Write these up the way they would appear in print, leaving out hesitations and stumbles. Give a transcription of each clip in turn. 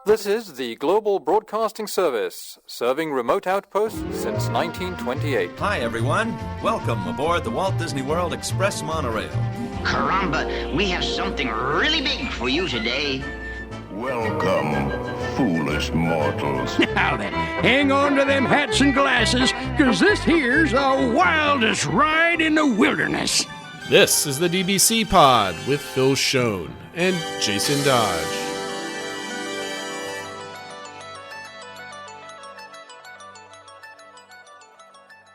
This is the Global Broadcasting Service, serving remote outposts since 1928. Hi, everyone. Welcome aboard the Walt Disney World Express Monorail. Caramba, we have something really big for you today. Welcome, foolish mortals. Now then, hang on to them hats and glasses, because this here's the wildest ride in the wilderness. This is the DBC Pod with Phil Schoen and Jason Dodge.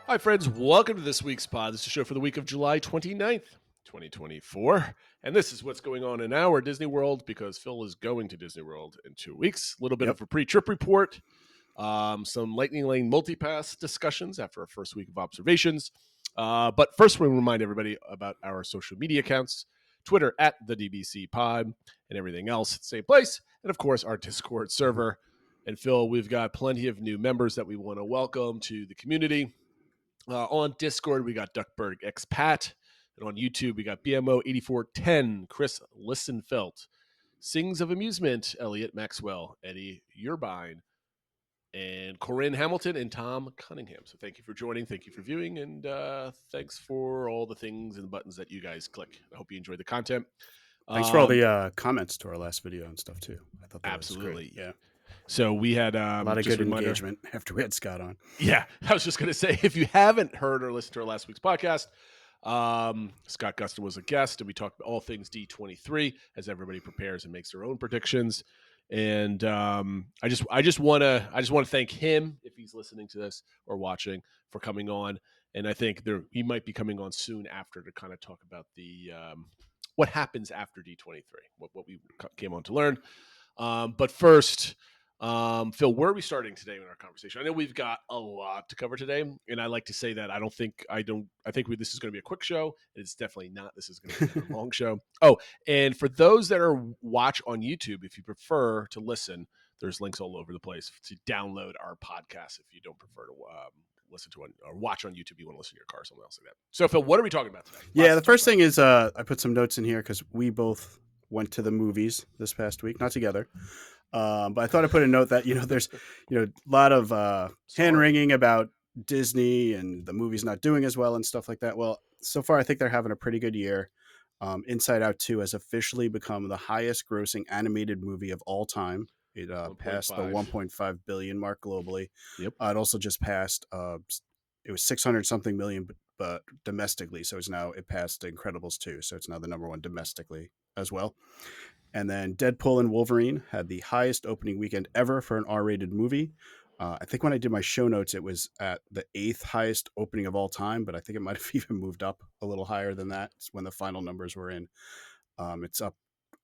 Hi, friends. Welcome to this week's pod. This is a show for the week of July 29th, 2024. And this is what's going on in our Disney World, because Phil is going to Disney World in 2 weeks. A little bit of a pre-trip report, some Lightning Lane multipass discussions after our first week of observations. But first, we remind everybody about our social media accounts, Twitter at the DBC Pod, and everything else at the same place. And, of course, our Discord server. And, Phil, we've got plenty of new members that we want to welcome to the community. On Discord, we got Duckburg Expat. And on YouTube, we got BMO8410, Chris Listenfelt, Sings of Amusement, Elliot Maxwell, Eddie Urbine, and Corinne Hamilton and Tom Cunningham. So thank you for joining. Thank you for viewing. And thanks for all the things and the buttons that you guys click. I hope you enjoyed the content. Thanks for all the comments to our last video and stuff, too. I thought that absolutely. was great. Yeah. So we had a lot of good engagement after we had Scott on. Yeah, I was just going to say, if you haven't heard or listened to our last week's podcast, Scott Guston was a guest, and we talked about all things D23 as everybody prepares and makes their own predictions. And I just want to thank him, if he's listening to this or watching, for coming on. And I think he might be coming on soon after to kind of talk about the what happens after D23, what we came on to learn. But first. Phil, where are we starting today in our conversation? I know we've got a lot to cover today, and I like to say that I think this is going to be a quick show. It's definitely not. This is going to be a long show. Oh, and for those that are watch on YouTube, if you prefer to listen, there's links all over the place to download our podcast. If you don't prefer to listen to one or watch on YouTube, you want to listen to your car, something else like that. So, Phil, what are we talking about today? Yeah, the first thing is I put some notes in here because we both went to the movies this past week, not together. But I thought I put a note that, there's, a lot of hand-wringing about Disney and the movies not doing as well and stuff like that. Well, so far, I think they're having a pretty good year. Inside Out 2 has officially become the highest grossing animated movie of all time. It passed the 1.5 billion mark globally. Yep. It also just passed, it was 600 something million, but domestically. So it passed Incredibles 2. So it's now the number one domestically as well. And then Deadpool and Wolverine had the highest opening weekend ever for an R-rated movie. I think when I did my show notes, it was at the 8th highest opening of all time, but I think it might have even moved up a little higher than that when the final numbers were in. It's up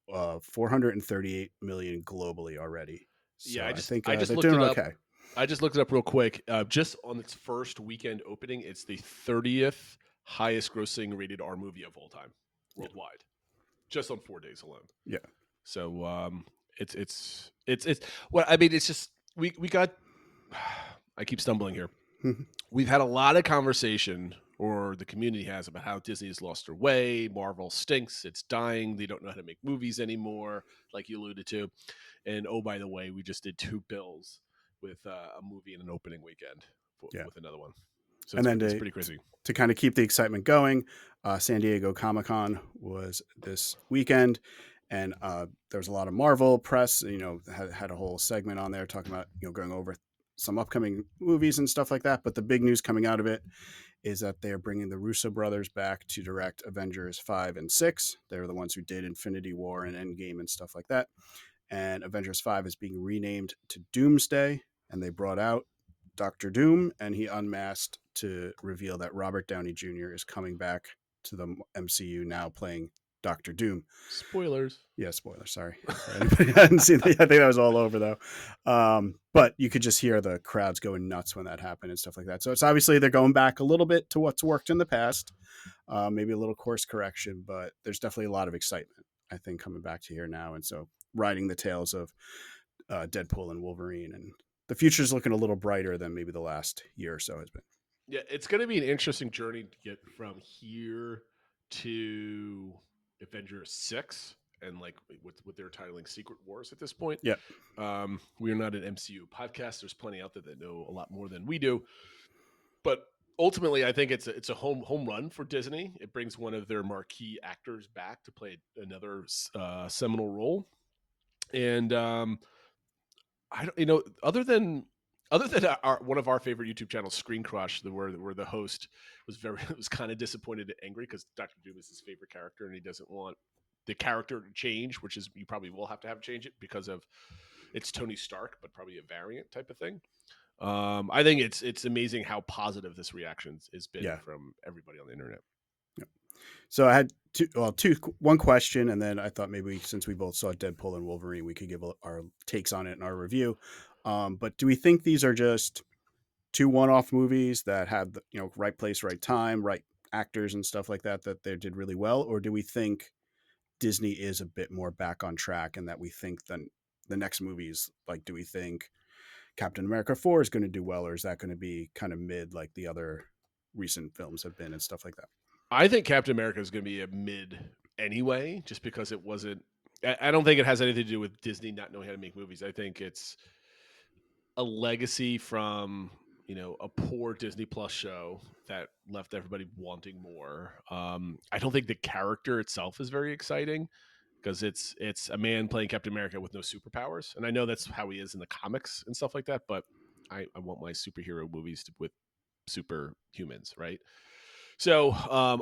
438 million globally already. So yeah, I think I just they're looked doing it up. okay. I just looked it up real quick. Just on its first weekend opening, it's the 30th highest grossing rated R movie of all time worldwide, just on 4 days alone. Yeah. So it's well, I mean, it's just we got. I keep stumbling here. We've had a lot of conversation, or the community has, about how Disney has lost their way. Marvel stinks. It's dying. They don't know how to make movies anymore, like you alluded to. And oh, by the way, we just did 2 bills with a movie and an opening weekend with another one. So it's pretty crazy. To kind of keep the excitement going, San Diego Comic-Con was this weekend, and there was a lot of Marvel press. Had a whole segment on there talking about going over some upcoming movies and stuff like that. But the big news coming out of it is that they are bringing the Russo brothers back to direct Avengers 5 and 6. They're the ones who did Infinity War and Endgame and stuff like that. And Avengers 5 is being renamed to Doomsday, and they brought out Dr. Doom, and he unmasked to reveal that Robert Downey Jr. is coming back to the MCU now, playing Dr. Doom. Spoilers. Yeah, spoilers. Sorry. Anybody hadn't seen that. I think that was all over, though. But you could just hear the crowds going nuts when that happened and stuff like that. So it's obviously they're going back a little bit to what's worked in the past, maybe a little course correction, but there's definitely a lot of excitement, I think, coming back to here now. And so riding the tails of Deadpool and Wolverine, and the future's looking a little brighter than maybe the last year or so has been. Yeah, it's going to be an interesting journey to get from here to Avengers 6 and like what they're titling Secret Wars at this point. Yeah. We are not an MCU podcast. There's plenty out there that know a lot more than we do, but ultimately, I think it's a home run for Disney. It brings one of their marquee actors back to play another seminal role, and I don't, other than one of our favorite YouTube channels, Screen Crush, where the host was kind of disappointed and angry because Doctor Doom is his favorite character and he doesn't want the character to change, which is you probably will have to change it because of it's Tony Stark, but probably a variant type of thing. I think it's amazing how positive this reaction has been from everybody on the internet. Yeah. So I had one question, and then I thought maybe since we both saw Deadpool and Wolverine, we could give our takes on it in our review. But do we think these are just two one-off movies that had the, right place, right time, right actors and stuff like that they did really well, or do we think Disney is a bit more back on track, and that we think the next movies, like, do we think Captain America 4 is going to do well, or is that going to be kind of mid like the other recent films have been and stuff like that? I think Captain America is going to be a mid anyway, just because it wasn't. I don't think it has anything to do with Disney not knowing how to make movies. I think it's a legacy from a poor Disney Plus show that left everybody wanting more. I don't think the character itself is very exciting because it's a man playing Captain America with no superpowers, and I know that's how he is in the comics and stuff like that. But I want my superhero movies with superhumans, right? So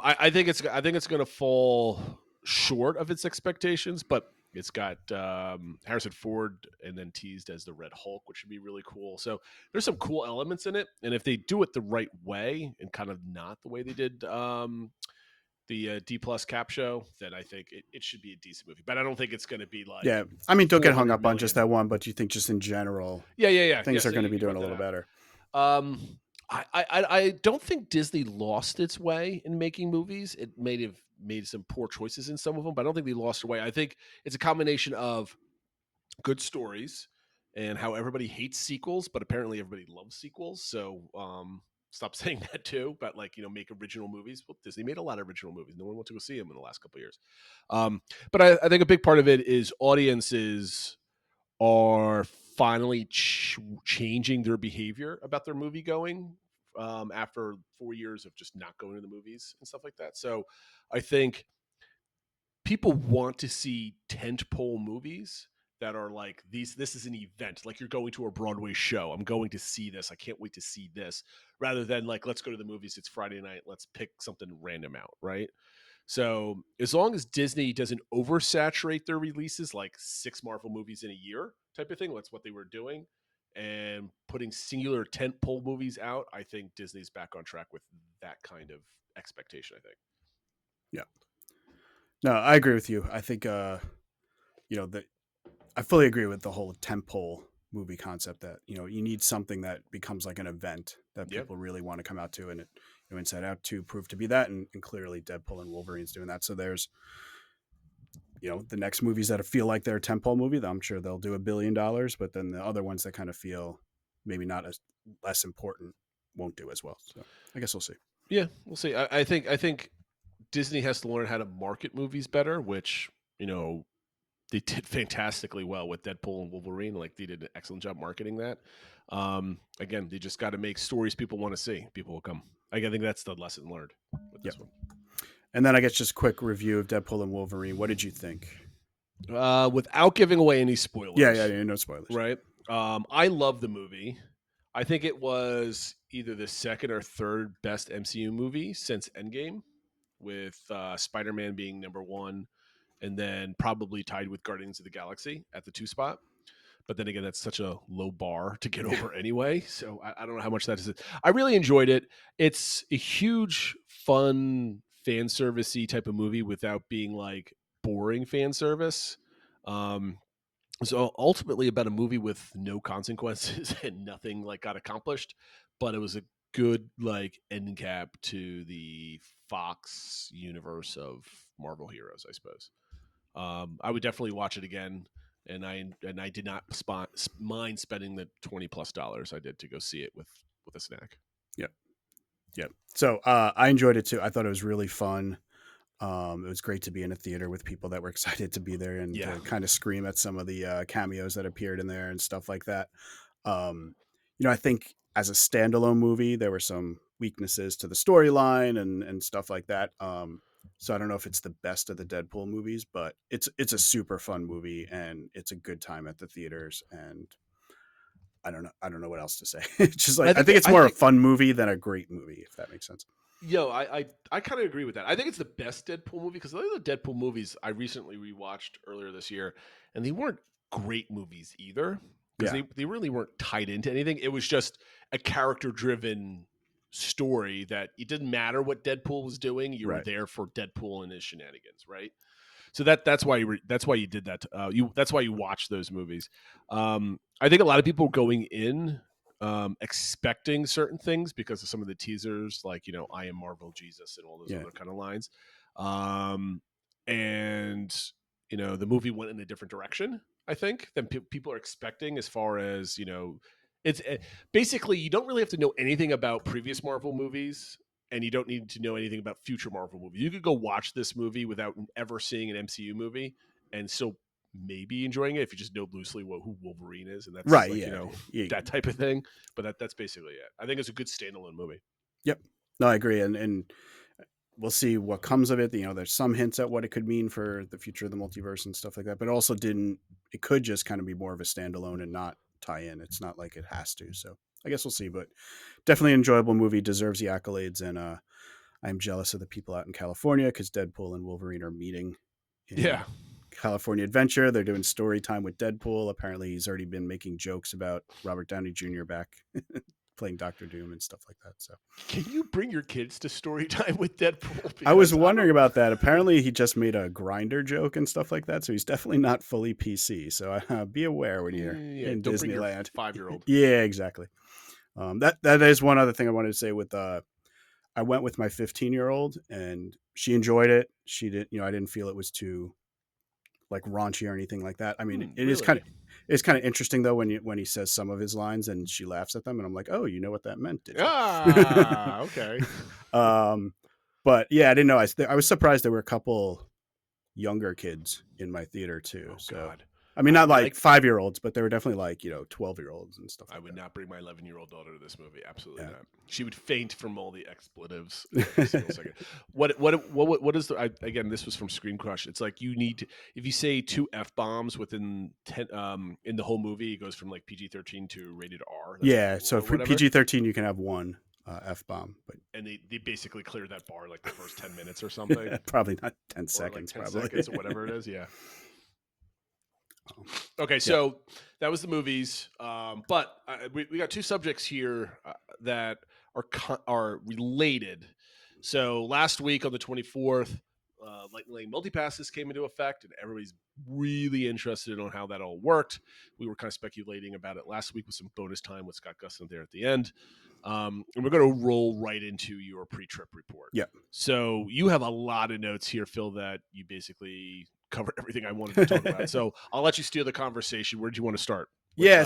I think it's going to fall short of its expectations, but it's got Harrison Ford and then teased as the Red Hulk, which would be really cool. So there's some cool elements in it, and if they do it the right way and kind of not the way they did the D Plus Cap show, then I think it should be a decent movie. But I don't think it's going to be like I mean, don't get hung up on just that one, but you think just in general, things are going to be doing a little better. I don't think Disney lost its way in making movies. It may have made some poor choices in some of them, but I don't think they lost their way. I think it's a combination of good stories and how everybody hates sequels, but apparently everybody loves sequels. So stop saying that too, but make original movies. Well, Disney made a lot of original movies. No one went to go see them in the last couple of years. But I think a big part of it is audiences are finally changing their behavior about their movie going after 4 years of just not going to the movies and stuff like that. So I think people want to see tentpole movies that are like these. This is an event, like you're going to a Broadway show. I'm going to see this. I can't wait to see this, rather than like, let's go to the movies. It's Friday night. Let's pick something random out, right? So as long as Disney doesn't oversaturate their releases, like 6 Marvel movies in a year type of thing, that's what they were doing, and putting singular tentpole movies out, I think Disney's back on track with that kind of expectation, I think. Yeah. No, I agree with you. I think, I fully agree with the whole tentpole movie concept that, you need something that becomes like an event that people really want to come out to, and it, Inside Out 2 proved to be that, and clearly Deadpool and Wolverine's doing that. So there's, the next movies that feel like they're a tentpole movie, I'm sure they'll do $1 billion, but then the other ones that kind of feel maybe not as less important won't do as well. So I guess we'll see. Yeah, we'll see. I think Disney has to learn how to market movies better, which, they did fantastically well with Deadpool and Wolverine. Like, they did an excellent job marketing that. Again, they just got to make stories people want to see. People will come. I think that's the lesson learned with this one. And then I guess just a quick review of Deadpool and Wolverine. What did you think? Without giving away any spoilers. Yeah, no spoilers. Right. I love the movie. I think it was either the second or third best MCU movie since Endgame, with Spider-Man being number 1, and then probably tied with Guardians of the Galaxy at the 2 spot. But then again, that's such a low bar to get over anyway. So I don't know how much that is. I really enjoyed it. It's a huge, fun, fan servicey type of movie without being like boring fan service. So ultimately about a movie with no consequences and nothing like got accomplished, but it was a good like end cap to the Fox universe of Marvel heroes, I suppose. I would definitely watch it again. And I did not mind spending the $20+ I did to go see it with a snack. Yeah. So I enjoyed it too. I thought it was really fun. It was great to be in a theater with people that were excited to be there and Yeah. to kind of scream at some of the cameos that appeared in there and stuff like that. I think as a standalone movie, there were some weaknesses to the storyline and stuff like that. So I don't know if it's the best of the Deadpool movies, but it's a super fun movie and it's a good time at the theaters. And I don't know what else to say. It's just like I think it's more a fun movie than a great movie, if that makes sense. I kind of agree with that. I think it's the best Deadpool movie because the other Deadpool movies I recently rewatched earlier this year, and they weren't great movies either because they really weren't tied into anything. It was just a character-driven story that it didn't matter what Deadpool was doing. You were there for Deadpool and his shenanigans, right? So that's why you did that. That's why you watch those movies. I think a lot of people going in expecting certain things because of some of the teasers, like I am Marvel Jesus and all those other kind of lines. And the movie went in a different direction, I think, than people are expecting. As far as it's basically you don't really have to know anything about previous Marvel movies. And you don't need to know anything about future Marvel movies. You could go watch this movie without ever seeing an MCU movie and still maybe enjoying it if you just know loosely who Wolverine is. And that's that type of thing. But that's basically it. I think it's a good standalone movie. Yep. No, I agree. And we'll see what comes of it. There's some hints at what it could mean for the future of the multiverse and stuff like that. But also it could just kind of be more of a standalone and not tie in. It's not like it has to. So I guess we'll see, but definitely enjoyable movie, deserves the accolades. And I'm jealous of the people out in California because Deadpool and Wolverine are meeting in California Adventure. They're doing story time with Deadpool. Apparently he's already been making jokes about Robert Downey Jr. back playing Dr. Doom and stuff like that. So can you bring your kids to story time with Deadpool? I was wondering about that. Apparently he just made a grinder joke and stuff like that. So he's definitely not fully PC. So be aware when you're in Disneyland. 5-year-old. Yeah, exactly. That is one other thing I wanted to say with I went with my 15-year-old and she enjoyed it. She did, I didn't feel it was too like raunchy or anything like that. I mean, it's kind of interesting though when he says some of his lines and she laughs at them and I'm like, oh, you know what that meant, did you? Okay. But yeah, I didn't know. I was surprised there were a couple younger kids in my theater too. God. I mean, not like 5-year-olds, but they were definitely like 12-year-olds and stuff. I would not bring my 11-year-old daughter to this movie. Absolutely not. She would faint from all the expletives. What is the? Again, this was from Screen Crush. It's like you need to, if you say 2 F-bombs within 10 in the whole movie, it goes from like PG-13 to rated R. So for PG-13, you can have 1 F-bomb, and they basically clear that bar like the first 10 minutes or something. Probably not 10 seconds. Like 10 probably seconds or whatever it is. Yeah. Okay, so that was the movies, but we got 2 subjects here that are related. So last week on the 24th, Lightning Lane multipasses came into effect, and everybody's really interested in how that all worked. We were kind of speculating about it last week with some bonus time with Scott Gustin there at the end. And we're going to roll right into your pre-trip report. Yeah. So you have a lot of notes here, Phil, that you basically covered everything I wanted to talk about. So I'll let you steer the conversation. Where do you want to start? I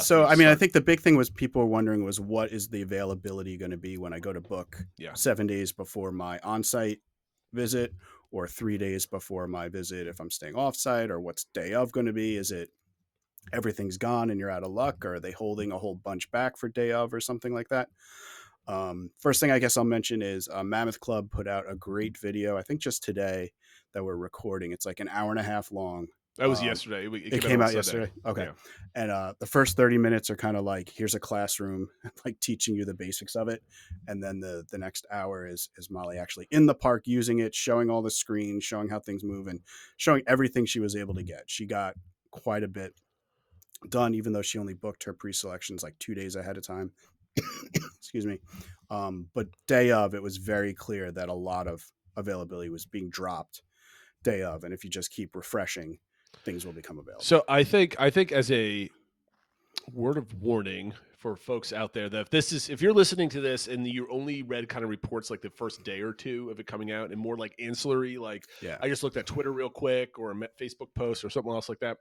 think the big thing was people were wondering was what is the availability going to be when I go to book 7 days before my on-site visit or 3 days before my visit if I'm staying off-site, or what's day of going to be? Is it everything's gone and you're out of luck, or are they holding a whole bunch back for day of or something like that? First thing I guess I'll mention is Mammoth Club put out a great video, I think just today, that we're recording. It's like an hour and a half long. That was yesterday. It came out yesterday. Okay. Yeah. And the first 30 minutes are kind of like, here's a classroom, like teaching you the basics of it. And then the next hour is Molly actually in the park using it, showing all the screens, showing how things move, and showing everything she was able to get. She got quite a bit done, even though she only booked her pre-selections like 2 days ahead of time. Excuse me. But day of, it was very clear that a lot of availability was being dropped day of. And if you just keep refreshing, things will become available. So I think as a word of warning for folks out there, that if you're listening to this and you only read kind of reports like the first day or 2 of it coming out and more like ancillary, like I just looked at Twitter real quick or a Facebook post or something else like that.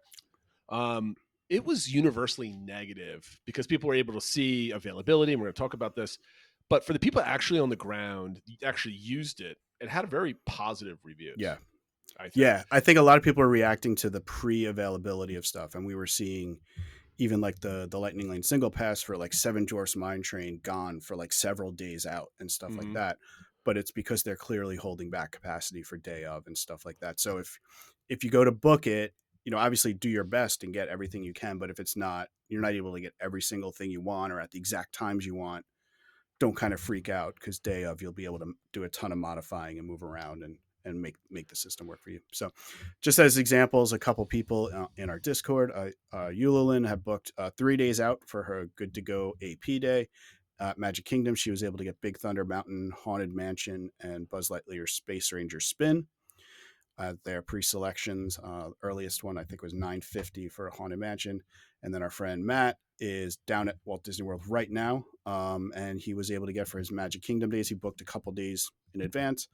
It was universally negative because people were able to see availability, and we're going to talk about this. But for the people actually on the ground, actually used it, it had a very positive reviews. Yeah. I think. Yeah, I think a lot of people are reacting to the pre-availability of stuff, and we were seeing even like the Lightning Lane single pass for like Seven Dwarfs Mine Train gone for like several days out and stuff like that. But it's because they're clearly holding back capacity for day of and stuff like that. So if you go to book it, obviously do your best and get everything you can. But if it's not, you're not able to get every single thing you want or at the exact times you want, don't kind of freak out, because day of you'll be able to do a ton of modifying and move around and make the system work for you. So just as examples, a couple people in our Discord, Yulilin had booked 3 days out for her good to go AP day. Magic Kingdom, she was able to get Big Thunder Mountain, Haunted Mansion, and Buzz Lightyear Space Ranger Spin. Their pre-selections, earliest one I think was $950 for a Haunted Mansion. And then our friend Matt is down at Walt Disney World right now, and he was able to get for his Magic Kingdom days. He booked a couple days in advance.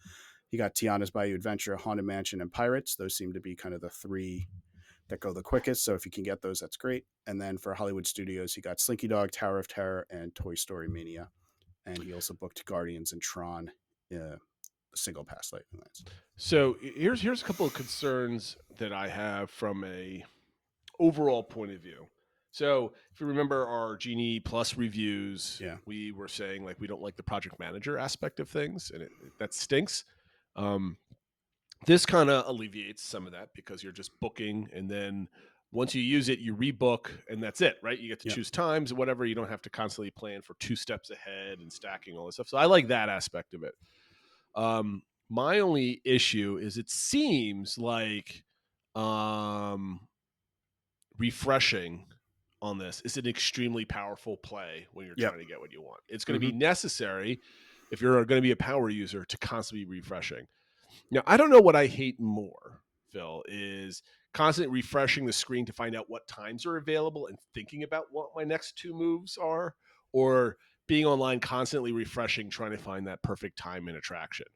He got Tiana's Bayou Adventure, Haunted Mansion, and Pirates. Those seem to be kind of the three that go the quickest. So if you can get those, that's great. And then for Hollywood Studios, he got Slinky Dog, Tower of Terror, and Toy Story Mania. And he also booked Guardians and Tron, single pass Lightning Lanes. So here's a couple of concerns that I have from a overall point of view. So if you remember our Genie Plus reviews, we were saying like we don't like the project manager aspect of things, and that stinks. This kind of alleviates some of that, because you're just booking, and then once you use it, you rebook, and that's it, right? You get to choose times or whatever. You don't have to constantly plan for 2 steps ahead and stacking all this stuff. So I like that aspect of it. My only issue is it seems like refreshing on this is an extremely powerful play when you're trying to get what you want. It's going to be necessary, if you're going to be a power user, to constantly be refreshing. Now, I don't know what I hate more, Phil, is constantly refreshing the screen to find out what times are available and thinking about what my next 2 moves are, or being online constantly refreshing, trying to find that perfect time and attraction.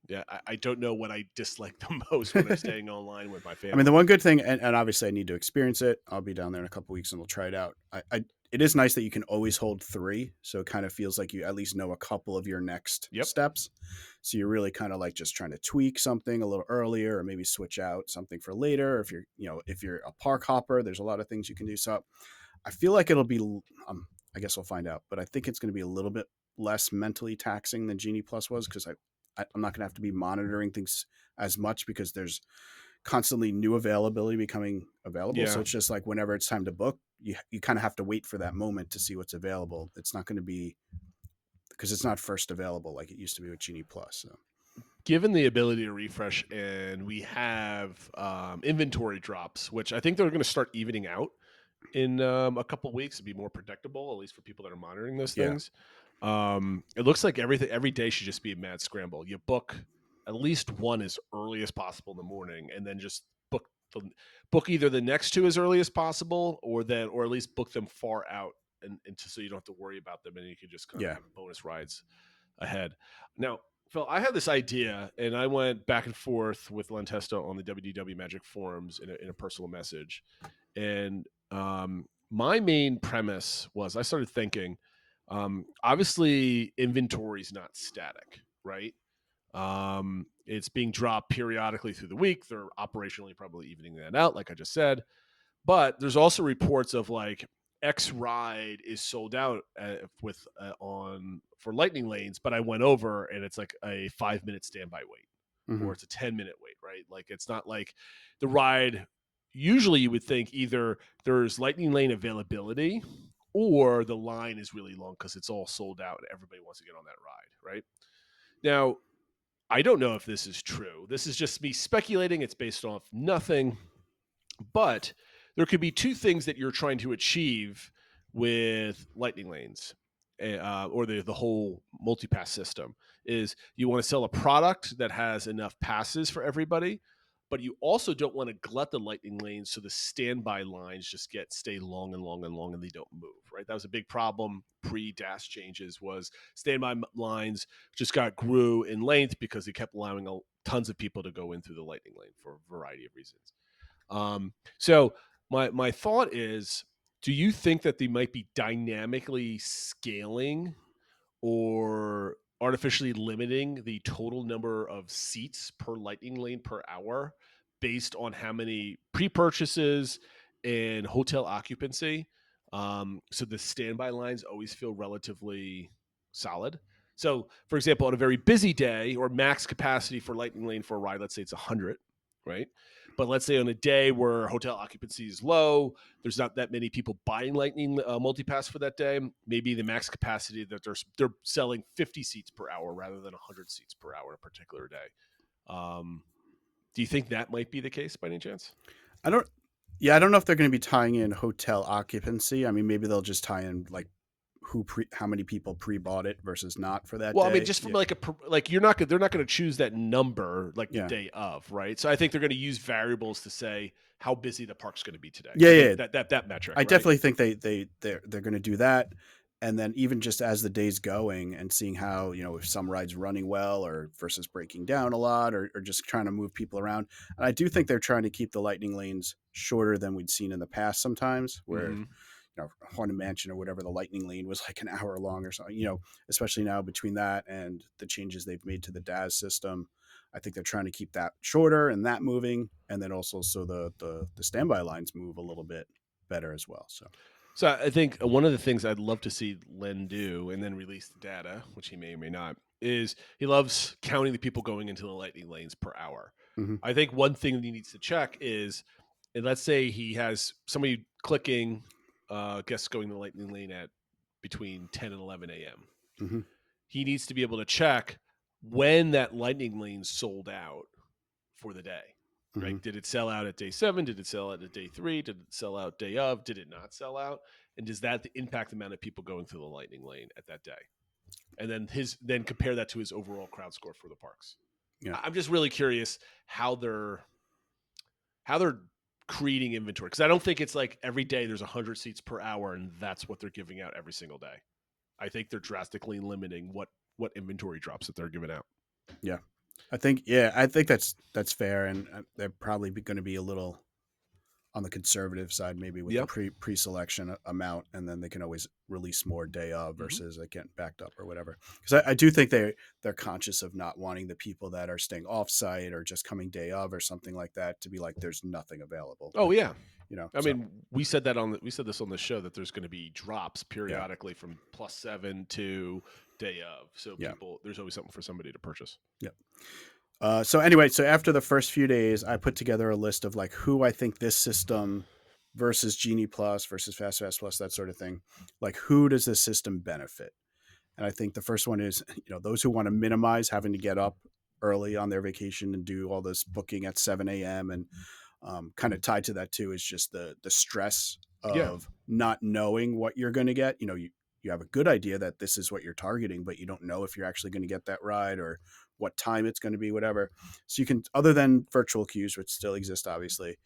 Yeah, I don't know what I dislike the most when I'm staying online with my family. I mean, the one good thing, and obviously I need to experience it. I'll be down there in a couple weeks and we'll try it out. It is nice that you can always hold 3, so it kind of feels like you at least know a couple of your next steps. So you're really kind of like just trying to tweak something a little earlier, or maybe switch out something for later. If you're a park hopper, there's a lot of things you can do. So I feel like it'll be, I guess we'll find out, but I think it's going to be a little bit less mentally taxing than Genie Plus was, because I'm not going to have to be monitoring things as much, because there's constantly new availability becoming available. So it's just like whenever it's time to book, you kind of have to wait for that moment to see what's available. It's not going to be, because it's not first available like it used to be with Genie Plus. So given the ability to refresh, and we have inventory drops, which I think they're going to start evening out in a couple of weeks to be more predictable, at least for people that are monitoring those things. It looks like every day should just be a mad scramble. You book at least one as early as possible in the morning, and then just book either the next 2 as early as possible, or at least book them far out, and so you don't have to worry about them, and you can just kind of have bonus rides ahead. Now, Phil, I had this idea, and I went back and forth with Lantesto on the WDW Magic forums in a personal message, and my main premise was, I started thinking, obviously inventory is not static, right? It's being dropped periodically through the week. They're operationally probably evening that out, like I just said. But there's also reports of like X ride is sold out for Lightning Lanes, but I went over and it's like a 5-minute standby wait, or it's a 10-minute wait, right? Like it's not like the ride. Usually you would think either there's Lightning Lane availability, or the line is really long because it's all sold out and everybody wants to get on that ride, right? Now, I don't know if this is true. This is just me speculating. It's based off nothing. But there could be 2 things that you're trying to achieve with Lightning Lanes, or the whole multi-pass system. Is you want to sell a product that has enough passes for everybody, but you also don't want to glut the Lightning Lanes so the standby lines just stay long and long and long, and they don't move, right? That was a big problem pre-DAS changes, was standby lines just grew in length because they kept allowing tons of people to go in through the Lightning Lane for a variety of reasons. So my thought is, do you think that they might be dynamically scaling, or artificially limiting the total number of seats per lightning lane per hour based on how many pre-purchases and hotel occupancy. So the standby lines always feel relatively solid. So, for example, on a very busy day or max capacity for lightning lane for a ride, let's say it's 100, right? But let's say on a day where hotel occupancy is low, there's not that many people buying Lightning multipass for that day. Maybe the max capacity that they're selling 50 seats per hour rather than 100 seats per hour in a particular day. Do you think that might be the case by any chance? I don't know if they're going to be tying in hotel occupancy. I mean, maybe they'll just tie in like how many people pre-bought it versus not for that day. I mean, just from they're not going to choose that number like the day of, right? So I think they're going to use variables to say how busy the park's going to be today. That metric. I definitely think they're going to do that, and then even just as the day's going and seeing how, you know, if some rides running well or versus breaking down a lot or just trying to move people around. And I do think they're trying to keep the lightning lanes shorter than we'd seen in the past sometimes, where you know, Haunted Mansion or whatever, the lightning lane was like an hour long or something, you know, especially now between that and the changes they've made to the DAS system. I think they're trying to keep that shorter and that moving. And then also so the standby lines move a little bit better as well. So I think one of the things I'd love to see Len do and then release the data, which he may or may not, is he loves counting the people going into the lightning lanes per hour. Mm-hmm. I think one thing that he needs to check is, and let's say he has somebody clicking guests going to the lightning lane at between 10 and 11 a.m. Mm-hmm. He needs to be able to check when that lightning lane sold out for the day. Mm-hmm. Right? Did it sell out at day 7? Did it sell out at day 3? Did it sell out day of? Did it not sell out? And does that impact the amount of people going through the lightning lane at that day? And then compare that to his overall crowd score for the parks. Yeah. I'm just really curious how they're creating inventory, because I don't think it's like every day there's 100 seats per hour and that's what they're giving out every single day. I think they're drastically limiting what inventory drops that they're giving out. Yeah, I think that's fair, and they're probably going to be a little on the conservative side, maybe with the pre-selection amount, and then they can always release more day of versus like getting backed up or whatever. Because I do think they're conscious of not wanting the people that are staying off site or just coming day of or something like that to be like there's nothing available. Oh yeah, you know. I mean, we said this on the show that there's going to be drops periodically from +7 to day of. So people, there's always something for somebody to purchase. Yep. So anyway, so after the first few days, I put together a list of like who I think this system versus Genie Plus versus Fast Plus, that sort of thing, like who does this system benefit? And I think the first one is, you know, those who want to minimize having to get up early on their vacation and do all this booking at 7 a.m. And kind of tied to that too is just the stress of not knowing what you're going to get. You know, you have a good idea that this is what you're targeting, but you don't know if you're actually going to get that ride or what time it's going to be, whatever. So you can, other than virtual queues, which still exist, obviously,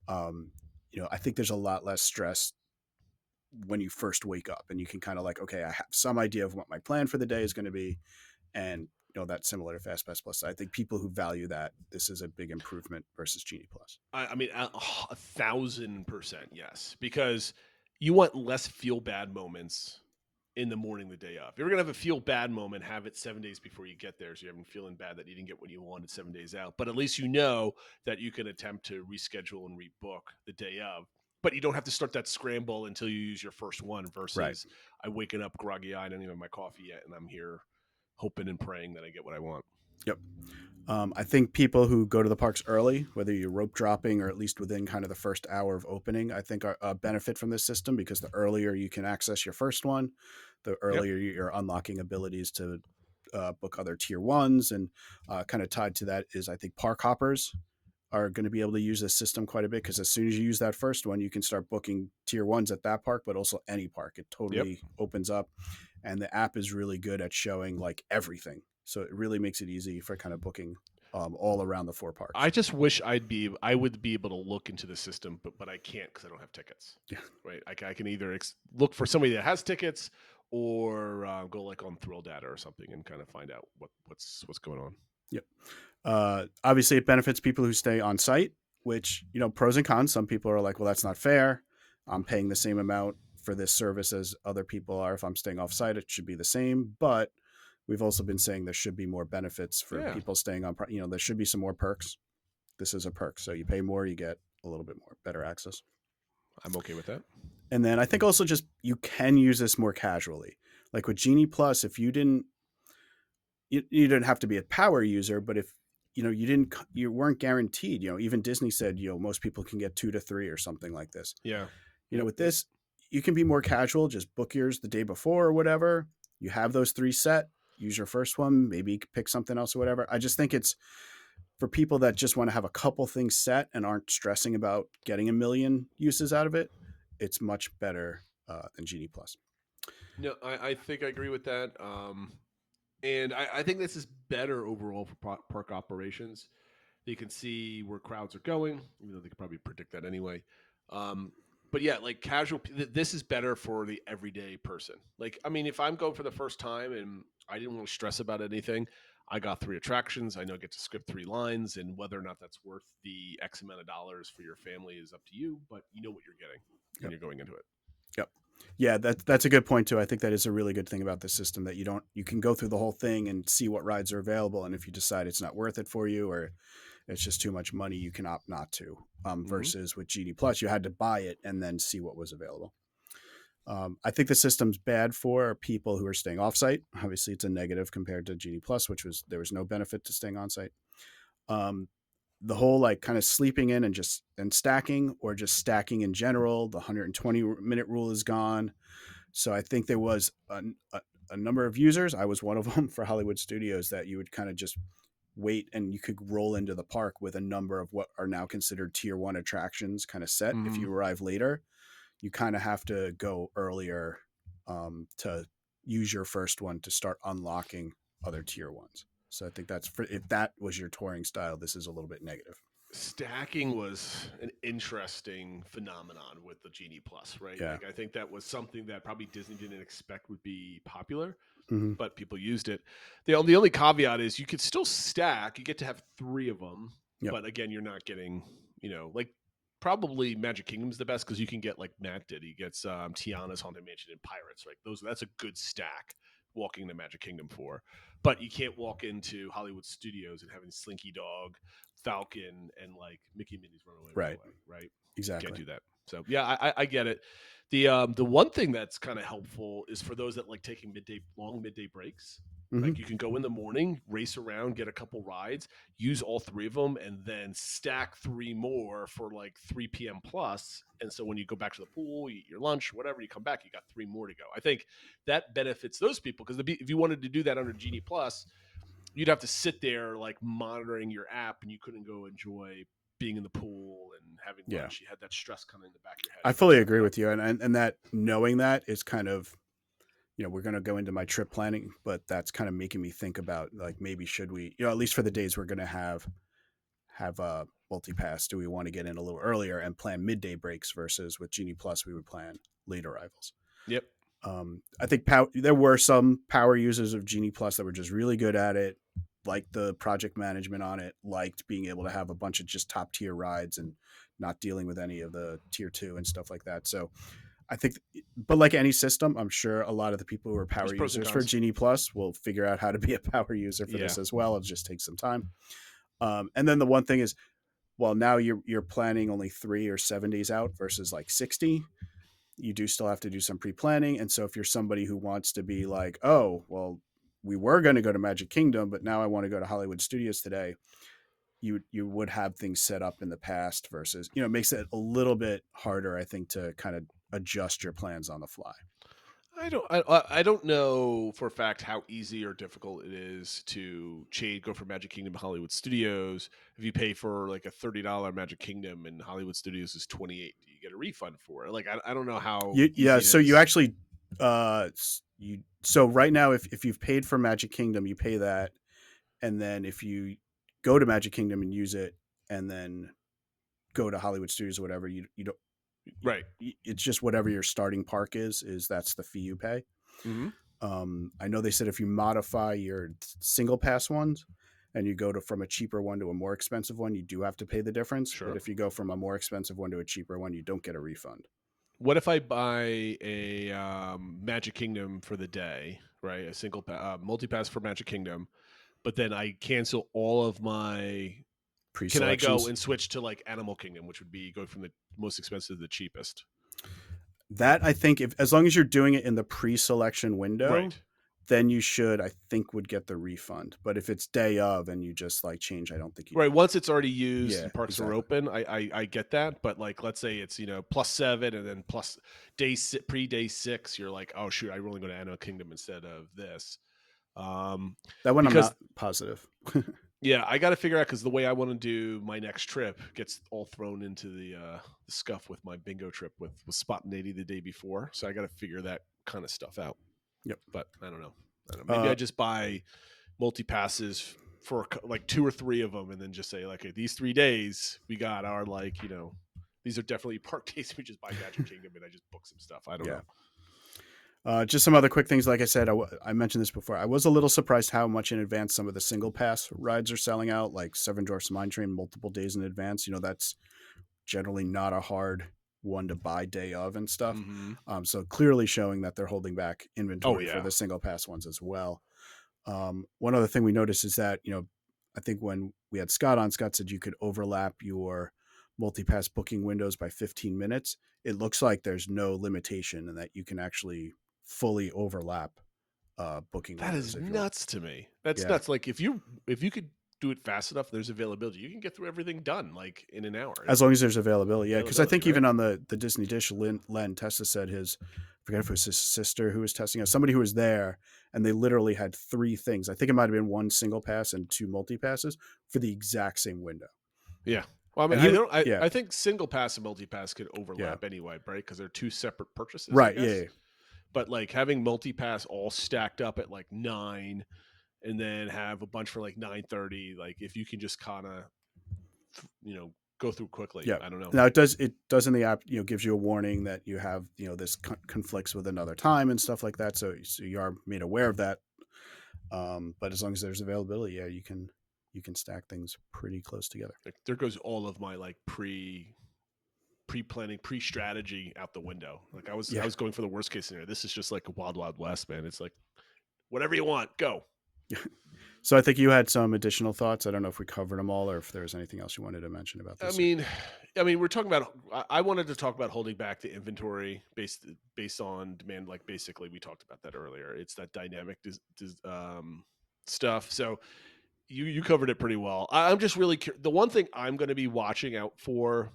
you know, I think there's a lot less stress when you first wake up and you can kind of like, okay, I have some idea of what my plan for the day is going to be. And, you know, that's similar to Fast Pass Plus. I think people who value that, this is a big improvement versus Genie Plus. I mean, 1,000% yes, because you want less feel bad moments in the morning the day of. If you're going to have a feel bad moment, have it 7 days before you get there, so you haven't feeling bad that you didn't get what you wanted 7 days out. But at least you know that you can attempt to reschedule and rebook the day of. But you don't have to start that scramble until you use your first one versus I waking up groggy-eyed, I don't even have my coffee yet, and I'm here hoping and praying that I get what I want. Yep. I think people who go to the parks early, whether you're rope dropping or at least within kind of the first hour of opening, I think are benefit from this system because the earlier you can access your first one, the earlier you're unlocking abilities to book other tier ones. And kind of tied to that is I think park hoppers are going to be able to use this system quite a bit because as soon as you use that first one, you can start booking tier ones at that park, but also any park. It totally opens up. And the app is really good at showing like everything. So it really makes it easy for kind of booking all around the 4 parks. I just wish I would be able to look into the system, but I can't because I don't have tickets. Yeah. Right. I can either look for somebody that has tickets or go like on Thrill Data or something and kind of find out what's going on. Yep. Obviously it benefits people who stay on site, which, you know, pros and cons. Some people are like, well, that's not fair. I'm paying the same amount for this service as other people are. If I'm staying off site, it should be the same. But we've also been saying there should be more benefits for Yeah. people staying on. There should be some more perks. This is a perk, so you pay more, you get a little bit more better access. I'm okay with that. And then I think also just you can use this more casually. Like with Genie Plus, if you didn't have to be a power user, but if you weren't guaranteed, even Disney said, most people can get 2 to 3 or something like this. Yeah. With this, you can be more casual, just book yours the day before or whatever. You have those 3 set, use your first one, maybe pick something else or whatever. I just think it's for people that just want to have a couple things set and aren't stressing about getting a million uses out of it. It's much better than Genie Plus. No, I think I agree with that. And I think this is better overall for park operations. They can see where crowds are going, even though they could probably predict that anyway. But yeah, like casual, this is better for the everyday person. Like, I mean, if I'm going for the first time and I didn't want to stress about anything, I got 3 attractions. I know I get to script 3 lines, and whether or not that's worth the X amount of dollars for your family is up to you, but you know what you're getting when you're going into it. Yep. Yeah, that's a good point too. I think that is a really good thing about the system, that you can go through the whole thing and see what rides are available, and if you decide it's not worth it for you or it's just too much money, you can opt not to. Versus with Genie Plus, you had to buy it and then see what was available. I think the system's bad for people who are staying offsite. Obviously, it's a negative compared to Genie Plus, there was no benefit to staying on site. The whole like kind of sleeping in and stacking, or just stacking in general, the 120-minute rule is gone. So I think there was a number of users, I was one of them for Hollywood Studios, that you would kind of just wait and you could roll into the park with a number of what are now considered tier 1 attractions kind of set. If you arrive later, you kind of have to go earlier to use your first one to start unlocking other tier 1s. So I think if that was your touring style, this is a little bit negative. Stacking was an interesting phenomenon with the Genie Plus, right? Yeah. Like, I think that was something that probably Disney didn't expect would be popular, Mm-hmm. but people used it. The only caveat is you could still stack. You get to have 3 of them, Yep. but again, you're not getting, like probably Magic Kingdom's the best because you can get, like Matt did. He gets Tiana's Haunted Mansion and Pirates, right? That's a good stack walking to Magic Kingdom for. But you can't walk into Hollywood Studios and having Slinky Dog, Falcon, and like Mickey Minnie's Runaway Right. Railway, right? Exactly. Can't do that. So yeah, I get it. The one thing that's kind of helpful is for those that like taking long midday breaks. Mm-hmm. Like you can go in the morning, race around, get a couple rides, use all 3 of them, and then stack 3 more for like 3 p.m. plus. And so when you go back to the pool, you eat your lunch, whatever, you come back, you got 3 more to go. I think that benefits those people because if you wanted to do that under Genie Plus, you'd have to sit there like monitoring your app, and you couldn't go enjoy being in the pool and having lunch. You had that stress coming in the back of your head. I fully agree with you, and that knowing that is kind of, we're going to go into my trip planning, but that's kind of making me think about like maybe should we, at least for the days we're going to have a multi-pass, do we want to get in a little earlier and plan midday breaks versus with Genie Plus we would plan late arrivals. Yep. I think there were some power users of Genie Plus that were just really good at it, liked the project management on it, liked being able to have a bunch of just top tier rides and not dealing with any of the tier 2 and stuff like that. So I think, but like any system, I'm sure a lot of the people who are power users for Genie Plus will figure out how to be a power user for this as well. It'll just take some time. And then the one thing is, well, now you're planning only 3 or 7 days out versus like 60. You do still have to do some pre-planning. And so if you're somebody who wants to be like, oh, well, we were going to go to Magic Kingdom, but now I want to go to Hollywood Studios today, you would have things set up in the past versus, it makes it a little bit harder, I think, to kind of adjust your plans on the fly. I don't know for a fact how easy or difficult it is to go from Magic Kingdom to Hollywood Studios. If you pay for like a $30 Magic Kingdom and Hollywood Studios is $28, do you get a refund for it? Like I don't know how. So you actually so right now if you've paid for Magic Kingdom, you pay that, and then if you go to Magic Kingdom and use it, and then go to Hollywood Studios or whatever, you don't. Right. It's just whatever your starting park is that's the fee you pay. Mm-hmm. I know they said if you modify your single pass ones and you go from a cheaper one to a more expensive one, you do have to pay the difference. Sure. But if you go from a more expensive one to a cheaper one, you don't get a refund. What if I buy a Magic Kingdom for the day, right? A single multi-pass for Magic Kingdom, but then I cancel all of my. Can I go and switch to like Animal Kingdom, which would be go from the most expensive to the cheapest? That I think as long as you're doing it in the pre-selection window, Right. then you should, I think, would get the refund. But if it's day of and you just like change, I don't think you Right. Once it's already used Yeah, and parks exactly. are open, I get that. But like, let's say it's, +7 and then plus pre-day 6, you're like, oh shoot, I really go to Animal Kingdom instead of this. That one because I'm not positive. yeah, I got to figure out, because the way I want to do my next trip gets all thrown into the scuff with my bingo trip with spontaneity the day before. So I got to figure that kind of stuff out. Yep. But I don't know. Maybe I just buy multi-passes for like 2 or 3 of them and then just say, like, okay, these 3 days we got our, like, these are definitely park days. We just buy Magic Kingdom and I just book some stuff. I don't know. Just some other quick things. Like I said, I mentioned this before. I was a little surprised how much in advance some of the single pass rides are selling out, like Seven Dwarfs Mine Train, multiple days in advance. That's generally not a hard one to buy day of and stuff. Mm-hmm. So clearly showing that they're holding back inventory for the single pass ones as well. One other thing we noticed is that, I think when we had Scott on, Scott said you could overlap your multi-pass booking windows by 15 minutes. It looks like there's no limitation and that you can actually fully overlap booking That windows. is nuts to me. That's nuts. Like, if you could do it fast enough, there's availability. You can get through everything done like in an hour. As long as there's availability. Yeah. Because I think even on the Disney Dish, Len Testa said I forget if it was his sister who was testing it, somebody who was there, and they literally had 3 things. I think it might have been 1 single pass and 2 multi-passes for the exact same window. Yeah. Well, I mean, I think single pass and multi-pass could overlap anyway, right? Because they're 2 separate purchases. Right. Yeah. But like having multi-pass all stacked up at like 9 and then have a bunch for like 9:30, like if you can just kind of, go through quickly. Yeah. I don't know. Now it does in the app, gives you a warning that you have, this conflicts with another time and stuff like that. So you are made aware of that. But as long as there's availability, you can stack things pretty close together. Like, there goes all of my like pre-planning, pre-strategy out the window. Like I was going for the worst case scenario. This is just like a wild, wild west, man. It's like whatever you want, go. So I think you had some additional thoughts. I don't know if we covered them all or if there was anything else you wanted to mention about this. I mean, we're talking about. I wanted to talk about holding back the inventory based on demand. Like basically, we talked about that earlier. It's that dynamic stuff. So you covered it pretty well. I'm just really the one thing I'm going to be watching out for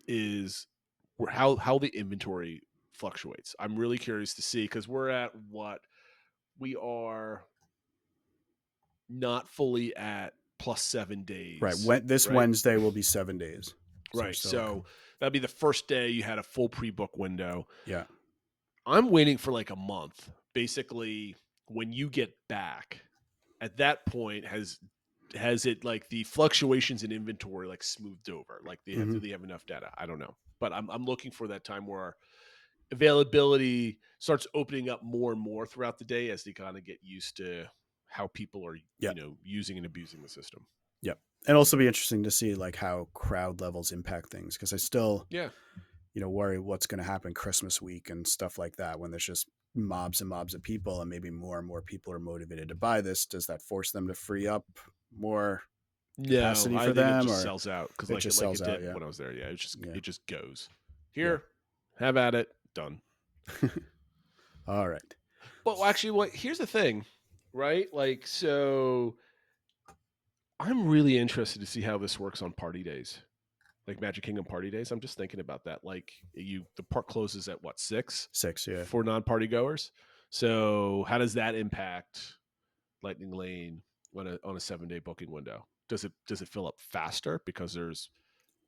is how the inventory fluctuates. I'm really curious to see, because we're at we are not fully at +7 days. Right. Wednesday will be 7 days. Right. So that'd be the first day you had a full pre-book window. Yeah. I'm waiting for like a month. Basically, when you get back, at that point, has it, like, the fluctuations in inventory like smoothed over? Like do they have enough data? I don't know. But I'm looking for that time where availability starts opening up more and more throughout the day as they kind of get used to how people are, using and abusing the system. Yep. It'll also be interesting to see like how crowd levels impact things, because I still, worry what's going to happen Christmas week and stuff like that when there's just mobs and mobs of people and maybe more and more people are motivated to buy this. Does that force them to free up more capacity for them? It just sells out, because it just sells out. When I was there, it just goes here. Have at it. Done. All right. Well, actually, here's the thing, right? Like, so I'm really interested to see how this works on party days, like Magic Kingdom party days. I'm just thinking about that. Like, the park closes at what, 6? 6, yeah. For non-party goers. So how does that impact Lightning Lane on a 7-day booking window? Does it fill up faster because there's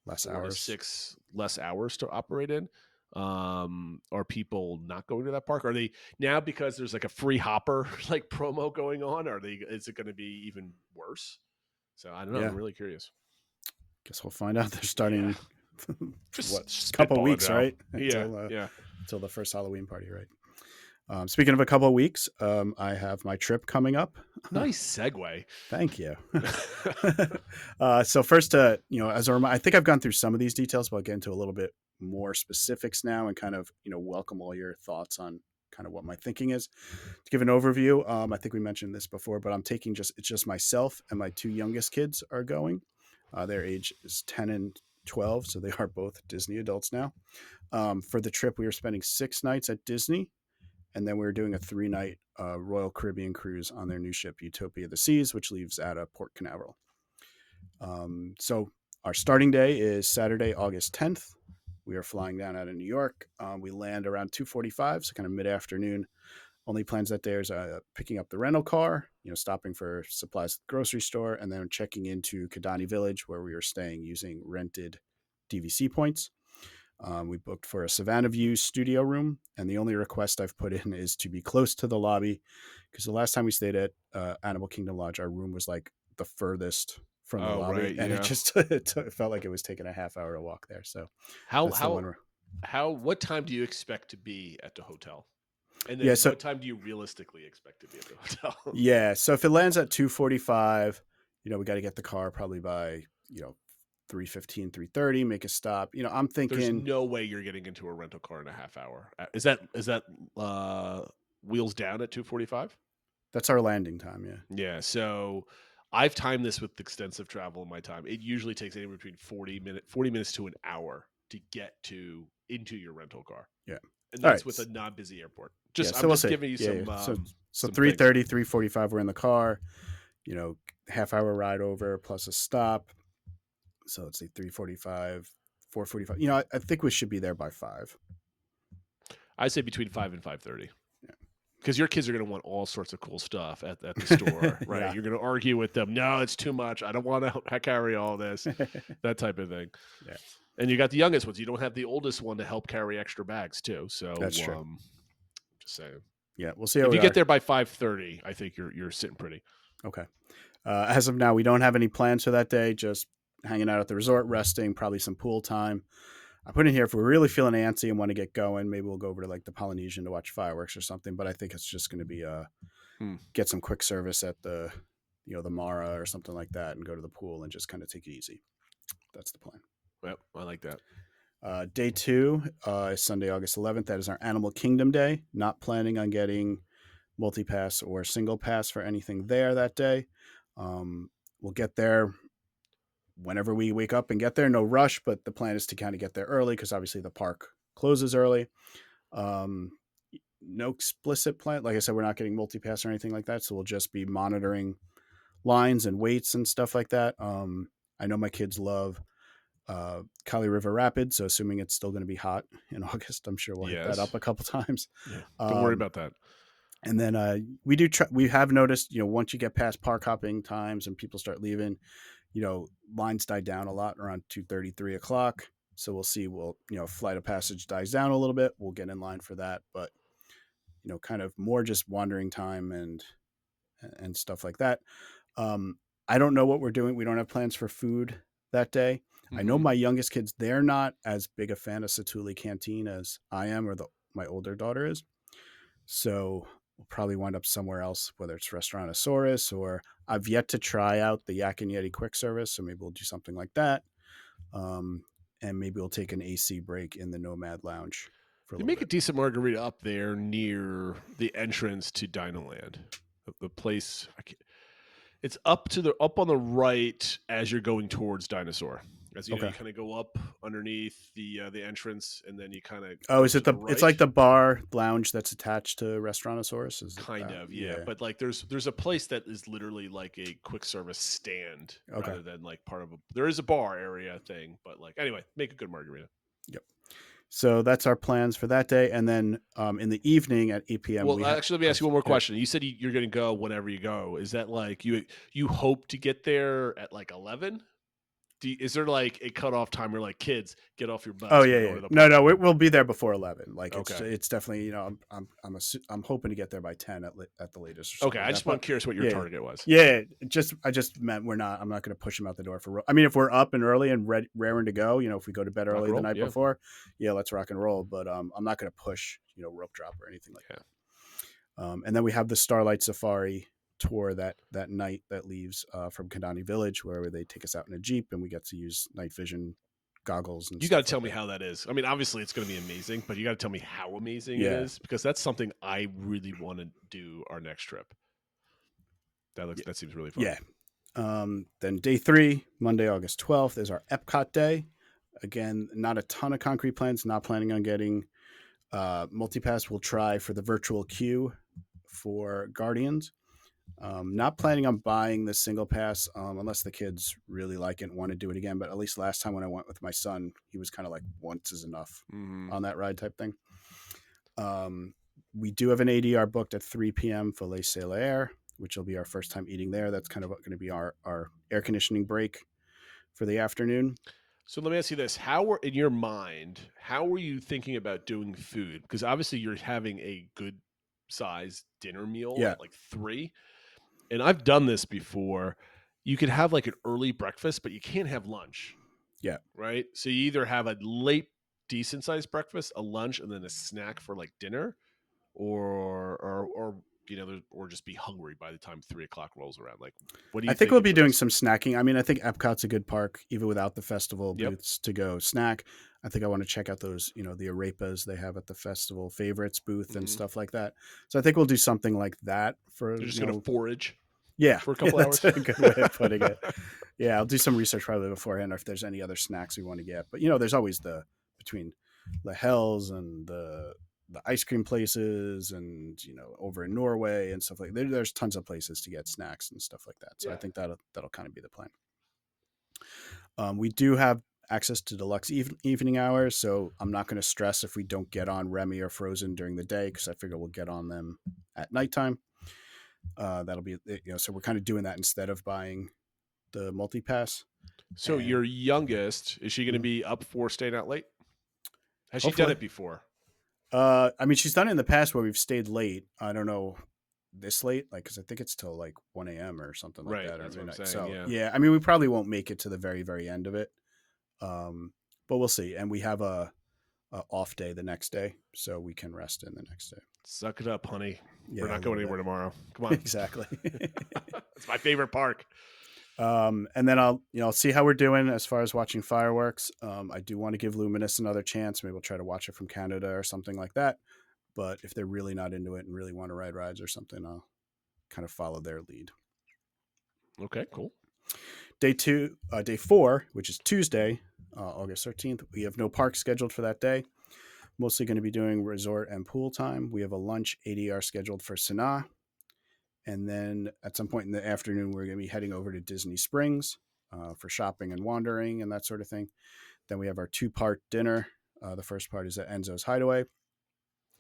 less hours, 6 less hours to operate in? Are people not going to that park? Are they now, because there's like a free hopper like promo going on? Is it going to be even worse? So I don't know. I'm really curious. Guess we'll find out. They're starting just a couple of weeks, now. right? Until the first Halloween party, right? Speaking of a couple of weeks, I have my trip coming up. Nice segue. Thank you. So first, as a reminder, I think I've gone through some of these details, but I'll get into a little bit more specifics now and kind of, welcome all your thoughts on kind of what my thinking is. To give an overview, I think we mentioned this before, but it's just myself and my 2 youngest kids are going. Their age is 10 and 12, so they are both Disney adults now. For the trip, we were spending 6 nights at Disney, and then we were doing a 3-night Royal Caribbean cruise on their new ship, Utopia of the Seas, which leaves at Port Canaveral. So our starting day is Saturday, August 10th. We are flying down out of New York. We land around 2:45, so kind of mid-afternoon. Only plans that day is picking up the rental car, stopping for supplies at the grocery store, and then checking into Kidani Village, where we are staying using rented DVC points. We booked for a Savannah View studio room, and the only request I've put in is to be close to the lobby, because the last time we stayed at Animal Kingdom Lodge, our room was like the furthest from the lobby, right, and yeah. it just it felt like it was taking a half hour to walk there. So what time do you expect to be at the hotel? And then what time do you realistically expect to be at the hotel? Yeah, so if it lands at 2:45, we got to get the car probably by 3:15, 3:30, make a stop. I'm thinking there's no way you're getting into a rental car in a half hour. Is that wheels down at 2:45? That's our landing time. Yeah. So I've timed this with extensive travel in my time. It usually takes anywhere between 40 minutes to an hour to get into your rental car. Yeah. And that's with a non-busy airport. Giving you some. So 3:30, 3:45, we're in the car. Half hour ride over plus a stop. So let's say 3:45, 4:45. I think we should be there by 5. I say between 5 and 5:30. Because your kids are going to want all sorts of cool stuff at the store, right? Yeah. You're going to argue with them. No, it's too much. I don't want to carry all this, that type of thing. Yeah. And you got the youngest ones. You don't have the oldest one to help carry extra bags too. So that's true. Just saying. Yeah, we'll see. If you get there by 5:30, I think you're sitting pretty. Okay. As of now, we don't have any plans for that day. Just hanging out at the resort, resting, probably some pool time. I put in here if we're really feeling antsy and want to get going, maybe we'll go over to like the Polynesian to watch fireworks or something. But I think it's just going to be get some quick service at the the Mara or something like that, and go to the pool and just kind of take it easy. That's the plan. Yep, I like that. Day 2 is Sunday, August 11th. That is our Animal Kingdom day. Not planning on getting multi-pass or single pass for anything there that day. We'll get there whenever we wake up and get there. No rush, but the plan is to kind of get there early because obviously the park closes early. No explicit plan. Like I said, we're not getting multi-pass or anything like that. So we'll just be monitoring lines and waits and stuff like that. I know my kids love Kali River Rapids, so assuming it's still going to be hot in August, I'm sure we'll hit that up a couple times. Yeah. Don't worry about that. And then we have noticed, once you get past park hopping times and people start leaving, lines die down a lot around 2:30, 3 o'clock. So we'll see. Flight of Passage dies down a little bit. We'll get in line for that, but kind of more just wandering time and stuff like that. I don't know what we're doing. We don't have plans for food that day. Mm-hmm. I know my youngest kids, they're not as big a fan of Satuli Canteen as I am or my older daughter is. So we'll probably wind up somewhere else, whether it's Restaurantosaurus or I've yet to try out the Yak and Yeti quick service. So maybe we'll do something like that. And maybe we'll take an AC break in the Nomad Lounge. You make a decent margarita up there near the entrance to Dinoland. The place, it's up on the right as you're going towards Dinosaur. As you kind of go up underneath the entrance, and then you kind of is it right. It's like the bar lounge that's attached to Restaurantosaurus? Yeah. But like there's a place that is literally like a quick service stand rather than like part of there is a bar area thing. But like anyway, make a good margarita. Yep. So that's our plans for that day, and then in the evening at 8 p.m. Well, actually, let me ask you one more question. You said you're going to go whenever you go. Is that like you hope to get there at like 11? Is there like a cutoff time where like kids get off your bus? Oh yeah. No, we'll be there before 11. Like it's definitely I'm hoping to get there by 10 at the latest. Okay, I just want curious what your target was. Yeah, I just meant I'm not going to push them out the door for. I mean, if we're up and early and raring to go, if we go to bed early the night before, let's rock and roll. But I'm not going to push rope drop or anything like that. And then we have the Starlight Safari tour that night that leaves from Kidani Village, where they take us out in a Jeep and we get to use night vision goggles and You stuff got to tell like me that. how that is. I mean, obviously it's going to be amazing, but you got to tell me how amazing it Yeah. is, because that's something I really want to do our next trip. That seems really fun. Yeah. Then day 3, Monday, August 12th, is our Epcot day. Again, not a ton of concrete plans. Not planning on getting multipass. We'll try for the virtual queue for Guardians. Not planning on buying the single pass unless the kids really like it and want to do it again. But at least last time when I went with my son, he was kind of like once is enough on that ride type thing. We do have an ADR booked at 3 p.m. for Les Air, which will be our first time eating there. That's kind of going to be our air conditioning break for the afternoon. So let me ask you this: in your mind, how were you thinking about doing food? Because obviously you're having a good size dinner meal at like 3. And I've done this before. You could have like an early breakfast, but you can't have lunch. Yeah. Right. So you either have a late, decent sized breakfast, a lunch, and then a snack for like dinner, or just be hungry by the time 3 o'clock rolls around. Like, what do you? I think we'll be doing some snacking. I mean, I think Epcot's a good park, even without the festival booths to go snack. I think I want to check out those, the arepas they have at the festival favorites booth and stuff like that. So I think we'll do something like that for. You're just going to forage. Yeah, for a couple hours. That's a good way of putting it. Yeah, I'll do some research probably beforehand, or if there's any other snacks we want to get. But there's always between the Hells and the ice cream places, and over in Norway and stuff like that. There's tons of places to get snacks and stuff like that. So I think that'll kind of be the plan. We do have access to deluxe evening hours, so I'm not going to stress if we don't get on Remy or Frozen during the day, because I figure we'll get on them at nighttime. That'll be so we're kind of doing that instead of buying the multi-pass. So your youngest, is she going to be up for staying out late? Has she done it before? I mean, she's done it in the past where we've stayed late. I don't know this late, because I think it's till like 1 a.m. or something like that. That's every what I'm night. saying, So yeah, I mean, we probably won't make it to the very, very end of it, but we'll see. And we have a off day the next day, so we can rest in the next day. Suck it up, honey. Yeah, we're not going anywhere tomorrow. Come on. Exactly. It's my favorite park. And then I'll see how we're doing as far as watching fireworks. I do want to give Luminous another chance. Maybe we'll try to watch it from Canada or something like that. But if they're really not into it and really want to ride rides or something, I'll kind of follow their lead. Okay, cool. Day 4, which is Tuesday, August 13th. We have no park scheduled for that day. Mostly going to be doing resort and pool time. We have a lunch ADR scheduled for Sanaa. And then at some point in the afternoon, we're going to be heading over to Disney Springs for shopping and wandering and that sort of thing. Then we have our 2-part dinner. The first part is at Enzo's Hideaway.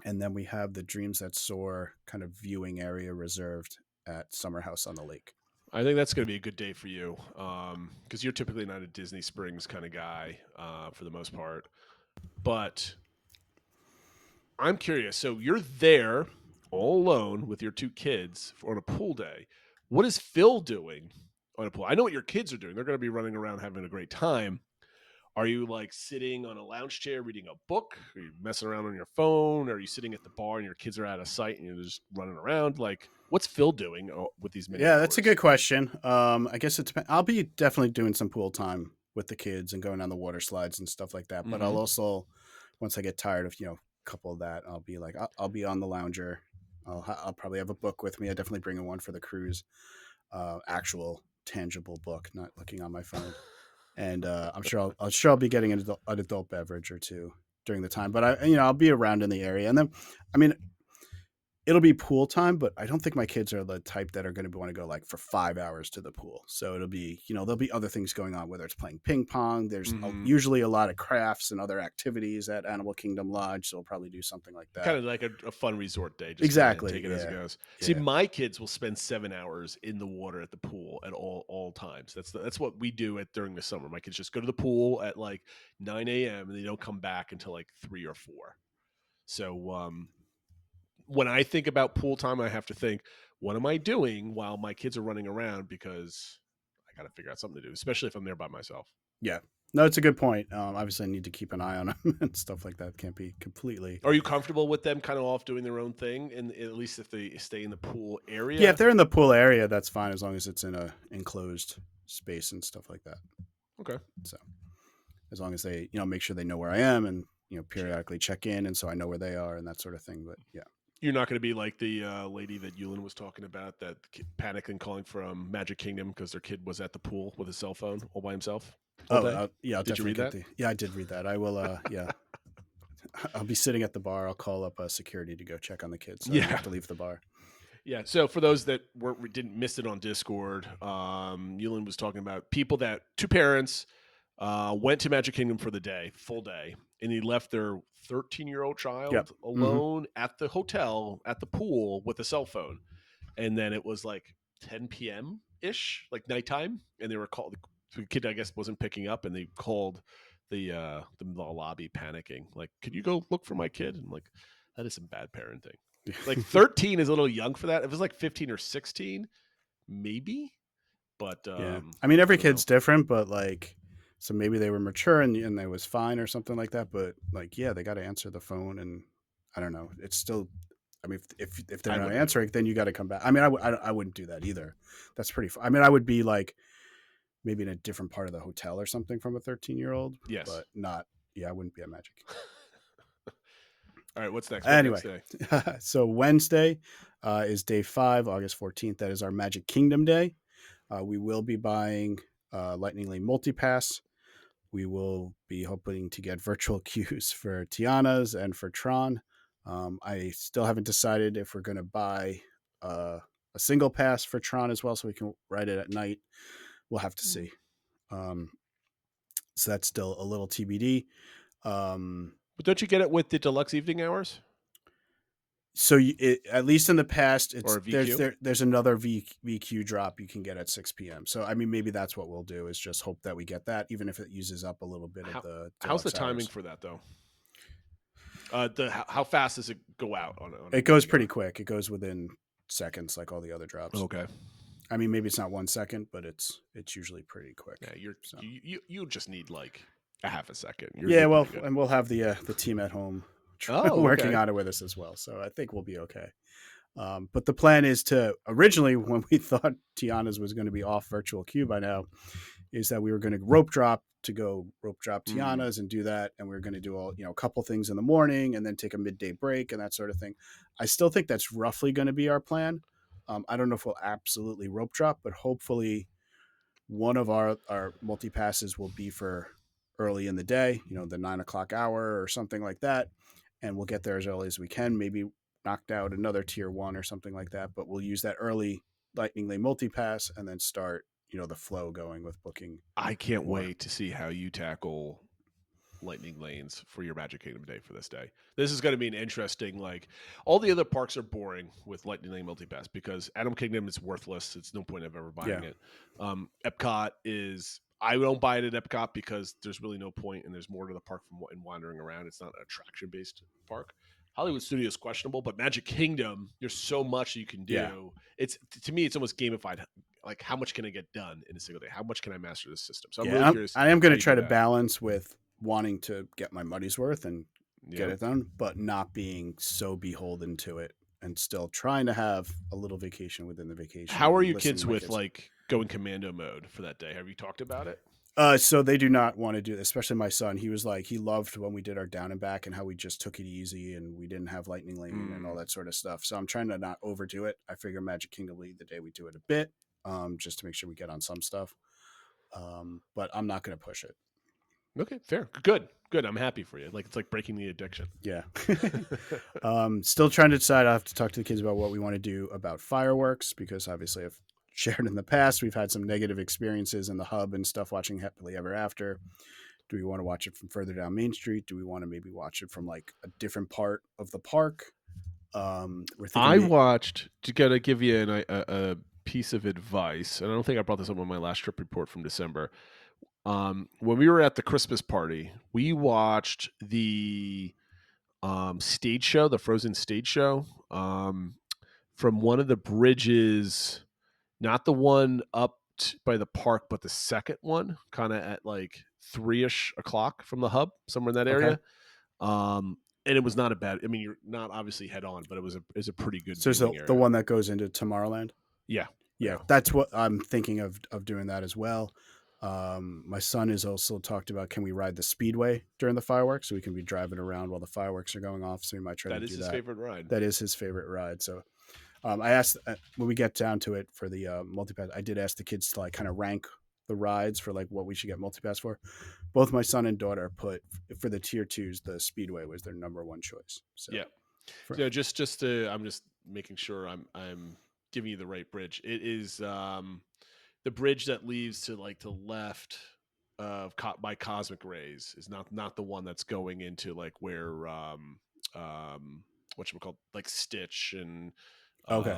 And then we have the Dreams That Soar kind of viewing area reserved at Summer House on the Lake. I think that's going to be a good day for you, because you're typically not a Disney Springs kind of guy for the most part. But I'm curious. So you're there all alone with your 2 kids on a pool day. What is Phil doing on a pool? I know what your kids are doing. They're going to be running around having a great time. Are you like sitting on a lounge chair reading a book? Are you messing around on your phone? Are you sitting at the bar and your kids are out of sight and you're just running around? Like, what's Phil doing with these mini that's a good question. I guess it depends. I'll be definitely doing some pool time with the kids and going on the water slides and stuff like that. But I'll also, once I get tired of a couple of that, I'll be like, I'll be on the lounger. I'll probably have a book with me. I definitely bring in one for the cruise, actual tangible book, not looking on my phone. And I'm sure I'll be getting an adult beverage or two during the time. But I'll be around in the area, and then it'll be pool time. But I don't think my kids are the type that are going to want to go like for 5 hours to the pool. So it'll be there'll be other things going on, whether it's playing ping pong. There's usually a lot of crafts and other activities at Animal Kingdom Lodge. So we'll probably do something like that. Kind of like a fun resort day. Just exactly. Take it as it goes. Yeah. See, my kids will spend 7 hours in the water at the pool at all times. That's what we do during the summer. My kids just go to the pool at like 9 a.m. and they don't come back until like 3 or 4. So when I think about pool time, I have to think, what am I doing while my kids are running around? Because I got to figure out something to do, especially if I'm there by myself. Yeah. No, it's a good point. Obviously, I need to keep an eye on them and stuff like that. Can't be completely. Are you comfortable with them kind of off doing their own thing, and at least if they stay in the pool area? Yeah, if they're in the pool area, that's fine as long as it's in a enclosed space and stuff like that. Okay. So, as long as they, make sure they know where I am and, periodically check in. And so I know where they are and that sort of thing. But yeah. You're not going to be like the lady that Yulin was talking about that panicking calling from Magic Kingdom because their kid was at the pool with his cell phone all by himself. Yeah. I'll did you read that? Yeah, I did read that. I will. Yeah. I'll be sitting at the bar. I'll call up security to go check on the kids. So I have to leave the bar. Yeah. So for those that didn't miss it on Discord, Yulin was talking about two parents went to Magic Kingdom for the day, full day, and he left their 13-year-old child alone at the hotel at the pool with a cell phone. And then it was like 10 p.m. ish, like nighttime, and they were called. The kid, I guess, wasn't picking up, and they called the lobby panicking, like, "Could you go look for my kid?" And like, that is some bad parenting. Like 13 is a little young for that. If it was like 15 or 16, maybe. But I mean, every kid's different, but like, so maybe they were mature and they was fine or something like that. But like, yeah, they got to answer the phone, and I don't know. It's still, I mean, if they're not answering, then you got to come back. I mean, I wouldn't do that either. That's pretty. I mean, I would be like maybe in a different part of the hotel or something from a 13-year-old. Yes, but not. Yeah, I wouldn't be at Magic. All right, what's next? Anyway, so Wednesday is day 5, August 14th. That is our Magic Kingdom day. We will be buying Lightning Lane Multipass. We will be hoping to get virtual queues for Tiana's and for Tron. I still haven't decided if we're going to buy a single pass for Tron as well, so we can ride it at night. We'll have to see. So that's still a little TBD. But don't you get it with the deluxe evening hours? So at least in the past, there's another VQ drop you can get at 6 p.m. So I mean, maybe that's what we'll do, is just hope that we get that, even if it uses up a little bit of the. How's the timing for that though? How fast does it go out on it goes pretty quick. It goes within seconds, like all the other drops. Okay. I mean, maybe it's not 1 second, but it's usually pretty quick. Yeah, you just need like a half a second. And we'll have the team at home working on it with us as well. So I think we'll be okay. But the plan is to, originally when we thought Tiana's was going to be off virtual queue by now, is that we were going to rope drop Tiana's and do that. And we were going to do a couple things in the morning and then take a midday break and that sort of thing. I still think that's roughly going to be our plan. I don't know if we'll absolutely rope drop, but hopefully one of our multi-passes will be for early in the day, the 9 o'clock hour or something like that. And we'll get there as early as we can, maybe knocked out another tier 1 or something like that. But we'll use that early Lightning Lane multi-pass and then start, the flow going with booking. I can't wait to see how you tackle Lightning Lanes for your Magic Kingdom day for this day. This is going to be an interesting, like, all the other parks are boring with Lightning Lane multi-pass because Animal Kingdom is worthless. It's no point of ever buying it. Epcot is, I don't buy it at Epcot because there's really no point and there's more to the park in wandering around. It's not an attraction-based park. Hollywood Studios is questionable, but Magic Kingdom, there's so much you can do. Yeah. It's, to me, it's almost gamified. Like, how much can I get done in a single day? How much can I master this system? So I'm really curious. I am going to try to balance with wanting to get my money's worth and get it done, but not being so beholden to it and still trying to have a little vacation within the vacation. How are you kids with like going commando mode for that day? Have you talked about it? So they do not want to do this, especially my son. He was like, he loved when we did our down and back and how we just took it easy and we didn't have Lightning Lane and all that sort of stuff. So I'm trying to not overdo it. I figure Magic Kingdom will be the day we do it a bit, just to make sure we get on some stuff. But I'm not going to push it. Okay, fair. Good. I'm happy for you. Like, it's like breaking the addiction. Yeah. Still trying to decide. I have to talk to the kids about what we want to do about fireworks, because obviously I've shared in the past, we've had some negative experiences in the hub and stuff watching Happily Ever After. Do we want to watch it from further down Main Street? Do we want to maybe watch it from like a different part of the park? Watched, to gotta give you a piece of advice, and I don't think I brought this up on my last trip report from December. When we were at the Christmas party, we watched the stage show, the Frozen stage show, from one of the bridges, not the one up by the park, but the second one, kind of at like 3-ish o'clock from the hub, somewhere in that area. Okay. And it was not a bad, I mean, you're not obviously head on, but it was a pretty good. So the one that goes into Tomorrowland? Yeah. Yeah. That's what I'm thinking of doing that as well. My son has also talked about, can we ride the speedway during the fireworks, so we can be driving around while the fireworks are going off. So we might try That to is do his that. favorite ride. That is his favorite ride. So I asked when we get down to it for the multipass, I did ask the kids to like kind of rank the rides for like what we should get multipass for. Both my son and daughter put for the tier 2s, the speedway was their number one choice. So Yeah. for, So just to, I'm just making sure I'm giving you the right bridge. It is the bridge that leads to like the left of by Cosmic Rays is not the one that's going into like where whatchamacallit, like Stitch and Okay.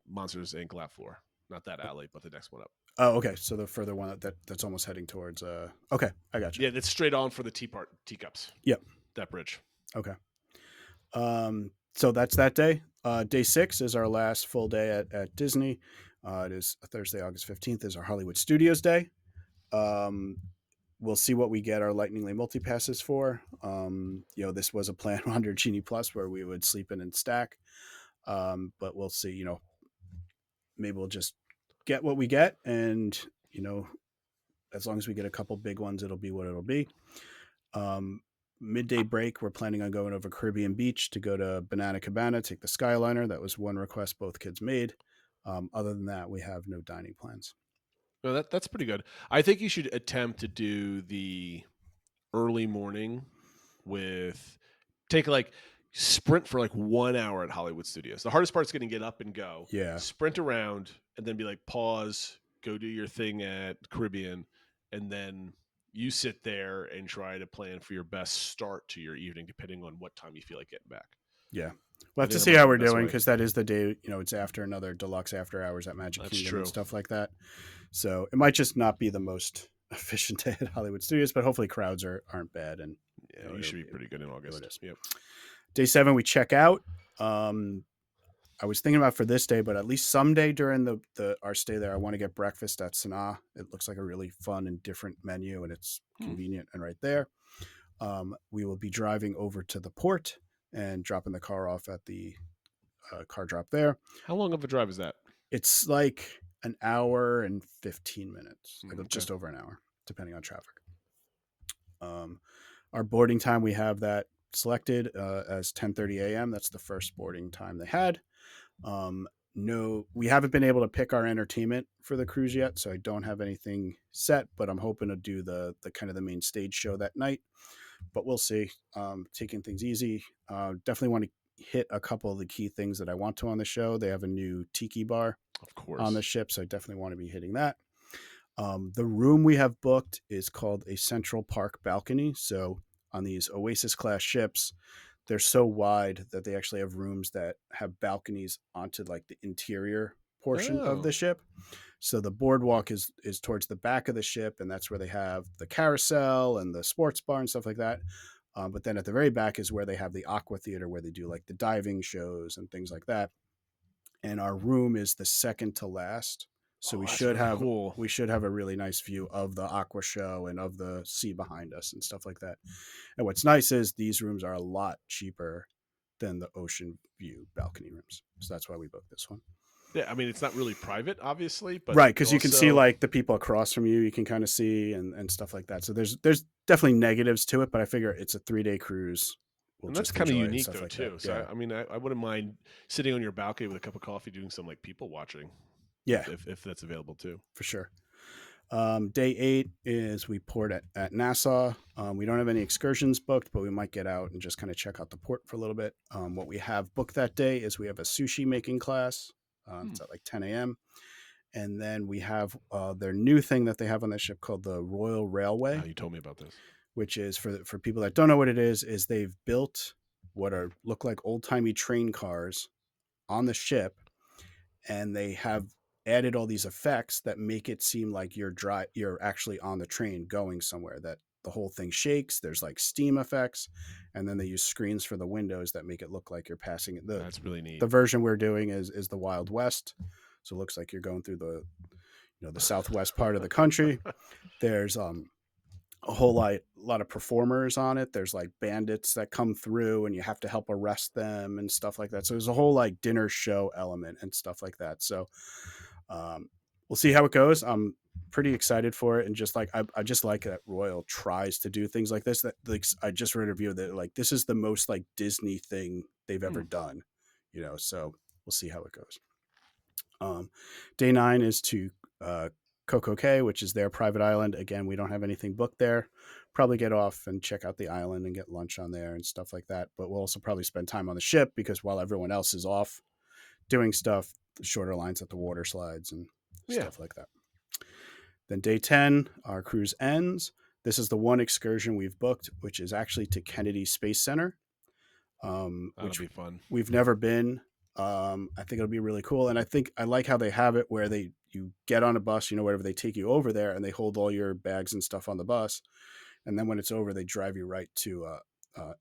Monsters Inc. Laugh Floor. Not that alley, but the next one up. Oh, okay. So the further one that's almost heading towards. Okay, I got you. Yeah, that's straight on for the teacups. Yep. That bridge. Okay. So that's that day. Day 6 is our last full day at Disney. It is Thursday, August 15th is our Hollywood Studios Day. We'll see what we get our Lightning Lane multi-passes for. This was a plan under Genie Plus where we would sleep in and stack. But we'll see, maybe we'll just get what we get. And, as long as we get a couple big ones, it'll be what it'll be. Midday break, we're planning on going over Caribbean Beach to go to Banana Cabana, take the Skyliner. That was one request both kids made. Other than that, we have no dining plans. No, that's pretty good. I think you should attempt to do the early morning sprint for like 1 hour at Hollywood Studios. The hardest part is going to get up and go. Yeah. Sprint around and then be like, pause, go do your thing at Caribbean, and then you sit there and try to plan for your best start to your evening, depending on what time you feel like getting back. Yeah. We'll have to see how we're doing, because that is the day, it's after another deluxe after hours at Magic Kingdom and stuff like that. So it might just not be the most efficient day at Hollywood Studios, but hopefully crowds aren't bad. And you should be pretty good in August. Yep. Day 7, we check out. I was thinking about for this day, but at least someday during our stay there, I want to get breakfast at Sanaa. It looks like a really fun and different menu, and it's convenient and right there. We will be driving over to the port and dropping the car off at the car drop there. How long of a drive is that? It's like an hour and 15 minutes, just over an hour, depending on traffic. Our boarding time, we have that selected as 10:30 a.m. That's the first boarding time they had. No, we haven't been able to pick our entertainment for the cruise yet, so I don't have anything set, but I'm hoping to do the kind of the main stage show that night. But we'll see. Taking things easy. Definitely want to hit a couple of the key things that I want to on the show. They have a new tiki bar, of course, on the ship, so I definitely want to be hitting that. The room we have booked is called a Central Park balcony. So on these Oasis class ships, they're so wide that they actually have rooms that have balconies onto like the interior portion of the ship. So the boardwalk is towards the back of the ship, and that's where they have the carousel and the sports bar and stuff like that. But then at the very back is where they have the aqua theater, where they do like the diving shows and things like that. And our room is the second to last. So we should have a really nice view of the aqua show and of the sea behind us and stuff like that. And what's nice is these rooms are a lot cheaper than the ocean view balcony rooms. So that's why we booked this one. Yeah, I mean, it's not really private, obviously, but right, because you can see like the people across from you. You can kind of see and stuff like that. So there's definitely negatives to it, but I figure it's a 3-day cruise. And that's kind of unique though, like too. That. So yeah. I mean, I wouldn't mind sitting on your balcony with a cup of coffee, doing some like people watching. Yeah, if that's available too, for sure. Day 8 is we port at Nassau. We don't have any excursions booked, but we might get out and just kind of check out the port for a little bit. What we have booked that day is we have a sushi making class. It's at like 10 a.m. And then we have their new thing that they have on the ship called the Royal Railway. You told me about this. Which is, for people that don't know what it is they've built what look like old-timey train cars on the ship, and they have added all these effects that make it seem like you're actually on the train going somewhere, that the whole thing shakes. There's like steam effects, and then they use screens for the windows that make it look like you're passing it. That's really neat. The version we're doing is the Wild West. So it looks like you're going through the southwest part of the country. There's a whole lot of performers on it. There's like bandits that come through and you have to help arrest them and stuff like that. So there's a whole like dinner show element and stuff like that. So we'll see how it goes. I'm pretty excited for it, and just like I just like that Royal tries to do things like this. That like I just read a review that like this is the most like Disney thing they've ever done, So we'll see how it goes. Day 9 is to Coco Cay, which is their private island. Again, we don't have anything booked there. Probably get off and check out the island and get lunch on there and stuff like that. But we'll also probably spend time on the ship because while everyone else is off doing stuff, the shorter lines at the water slides and stuff like that. Then day 10, our cruise ends. This is the one excursion we've booked, which is actually to Kennedy Space Center. That'll be fun. We've never been. I think it'll be really cool. And I think I like how they have it where you get on a bus, wherever they take you over there, and they hold all your bags and stuff on the bus. And then when it's over, they drive you right to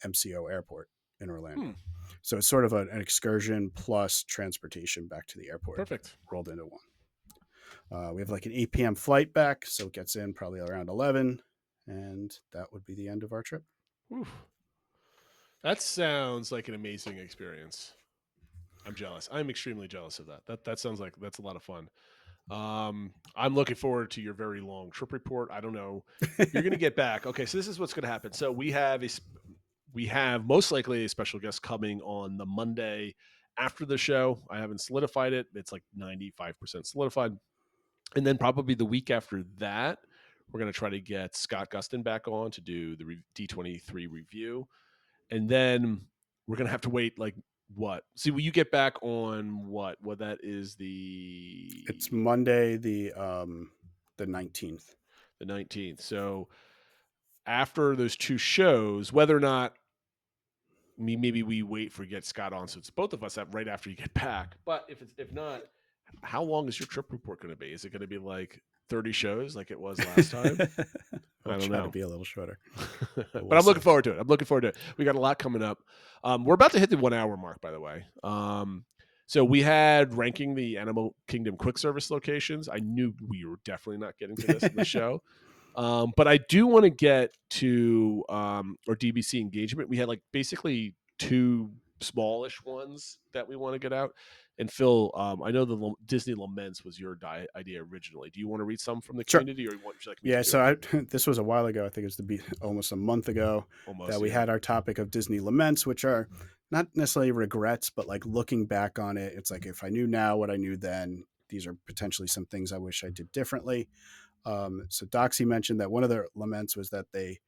MCO Airport in Orlando. So it's sort of an excursion plus transportation back to the airport. Perfect. Rolled into one. We have like an 8 p.m. flight back, so it gets in probably around 11. And that would be the end of our trip. Oof. That sounds like an amazing experience. I'm jealous. I'm extremely jealous of that. That sounds like that's a lot of fun. I'm looking forward to your very long trip report. I don't know. You're going to get back. Okay, so this is what's going to happen. So we have most likely a special guest coming on the Monday after the show. I haven't solidified it. It's like 95% solidified. And then probably the week after that, we're going to try to get Scott Gustin back on to do the D23 review. And then we're going to have to wait like what? See, will you get back on what? Well, that is It's Monday, the 19th. The 19th. So after those two shows, whether or not maybe we wait for get Scott on, so it's both of us right after you get back. But if not, how long is your trip report going to be? Is it going to be like 30 shows like it was last time? I don't know. To be a little shorter. But I'm looking forward to it. We got a lot coming up. We're about to hit the 1 hour mark, by the way. So we had ranking the Animal Kingdom quick service locations. I knew we were definitely not getting to this in the show. But I do want to get to our DBC engagement. We had like basically 2 smallish ones that we want to get out. And Phil, I know the Disney Laments was your idea originally. Do you want to read some from the community, or would you like me to so this was a while ago. I think it was almost a month ago that we had our topic of Disney Laments, which are not necessarily regrets, but like looking back on it, it's like if I knew now what I knew then, these are potentially some things I wish I did differently. So Doxy mentioned that one of their laments was that they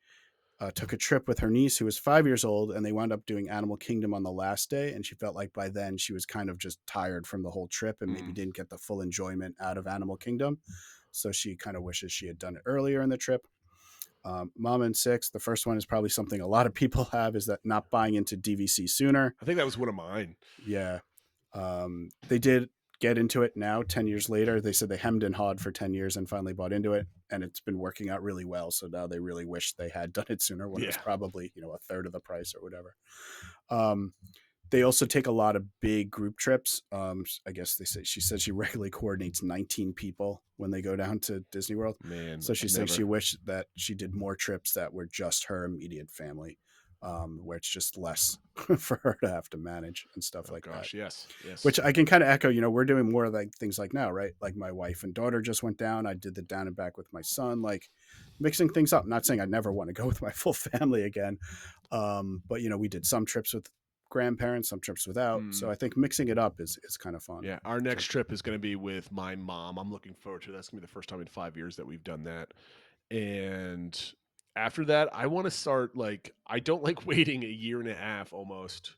took a trip with her niece who was 5 years old, and they wound up doing Animal Kingdom on the last day. And she felt like by then she was kind of just tired from the whole trip and maybe didn't get the full enjoyment out of Animal Kingdom. So she kind of wishes she had done it earlier in the trip. Mama and Six, the first one is probably something a lot of people have, is that not buying into DVC sooner. I think that was one of mine. Yeah. They did get into it now 10 years later. They said they hemmed and hawed for 10 years and finally bought into it, and it's been working out really well. So now they really wish they had done it sooner when it was probably a third of the price or whatever. They also take a lot of big group trips. I guess she says she regularly coordinates 19 people when they go down to Disney World. Man, so she says she wished that she did more trips that were just her immediate family. Where it's just less for her to have to manage and stuff like that. Yes. Which I can kind of echo, we're doing more like things like now, right? Like my wife and daughter just went down. I did the down and back with my son, like mixing things up. Not saying I'd never want to go with my full family again. But we did some trips with grandparents, some trips without. So I think mixing it up is kind of fun. Yeah. Our next trip is going to be with my mom. I'm looking forward to it. That's going to be the first time in 5 years that we've done that. And after that, I want to start I don't like waiting a year and a half almost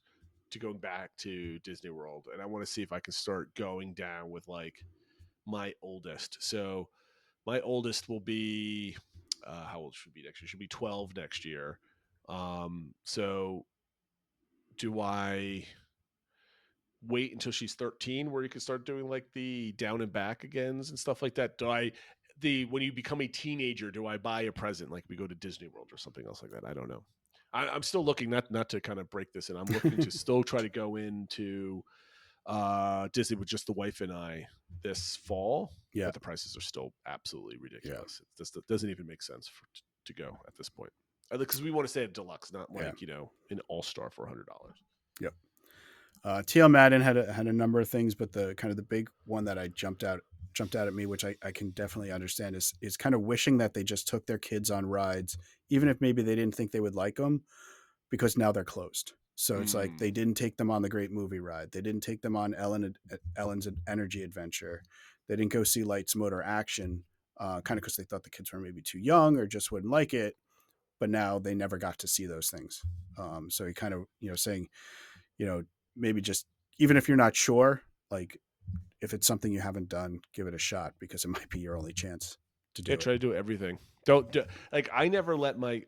to go back to Disney World. And I want to see if I can start going down with my oldest. So my oldest will be, how old should be next year? She'll be 12 next year. So do I wait until she's 13 where you can start doing the down and back agains and stuff like that? When you become a teenager, do I buy a present like we go to Disney World or something else like that? I don't know. I'm still looking, not to kind of break this in. I'm looking to still try to go into Disney with just the wife and I this fall. Yeah. But the prices are still absolutely ridiculous. Yeah. It doesn't even make sense to go at this point. Because we want to stay at deluxe, not an all-star for $100. Yep. TL Madden had a number of things, but the kind of the big one that I jumped out jumped out at me, which I can definitely understand, is kind of wishing that they just took their kids on rides, even if maybe they didn't think they would like them, because now they're closed. So it's like they didn't take them on the Great Movie Ride. They didn't take them on Ellen's Energy Adventure. They didn't go see Lights Motor Action, kind of because they thought the kids were maybe too young or just wouldn't like it. But now they never got to see those things. So he kind of, saying, maybe just, even if you're not sure, like if it's something you haven't done, give it a shot, because it might be your only chance to do it. Try to do everything. Don't do, like, I never let my,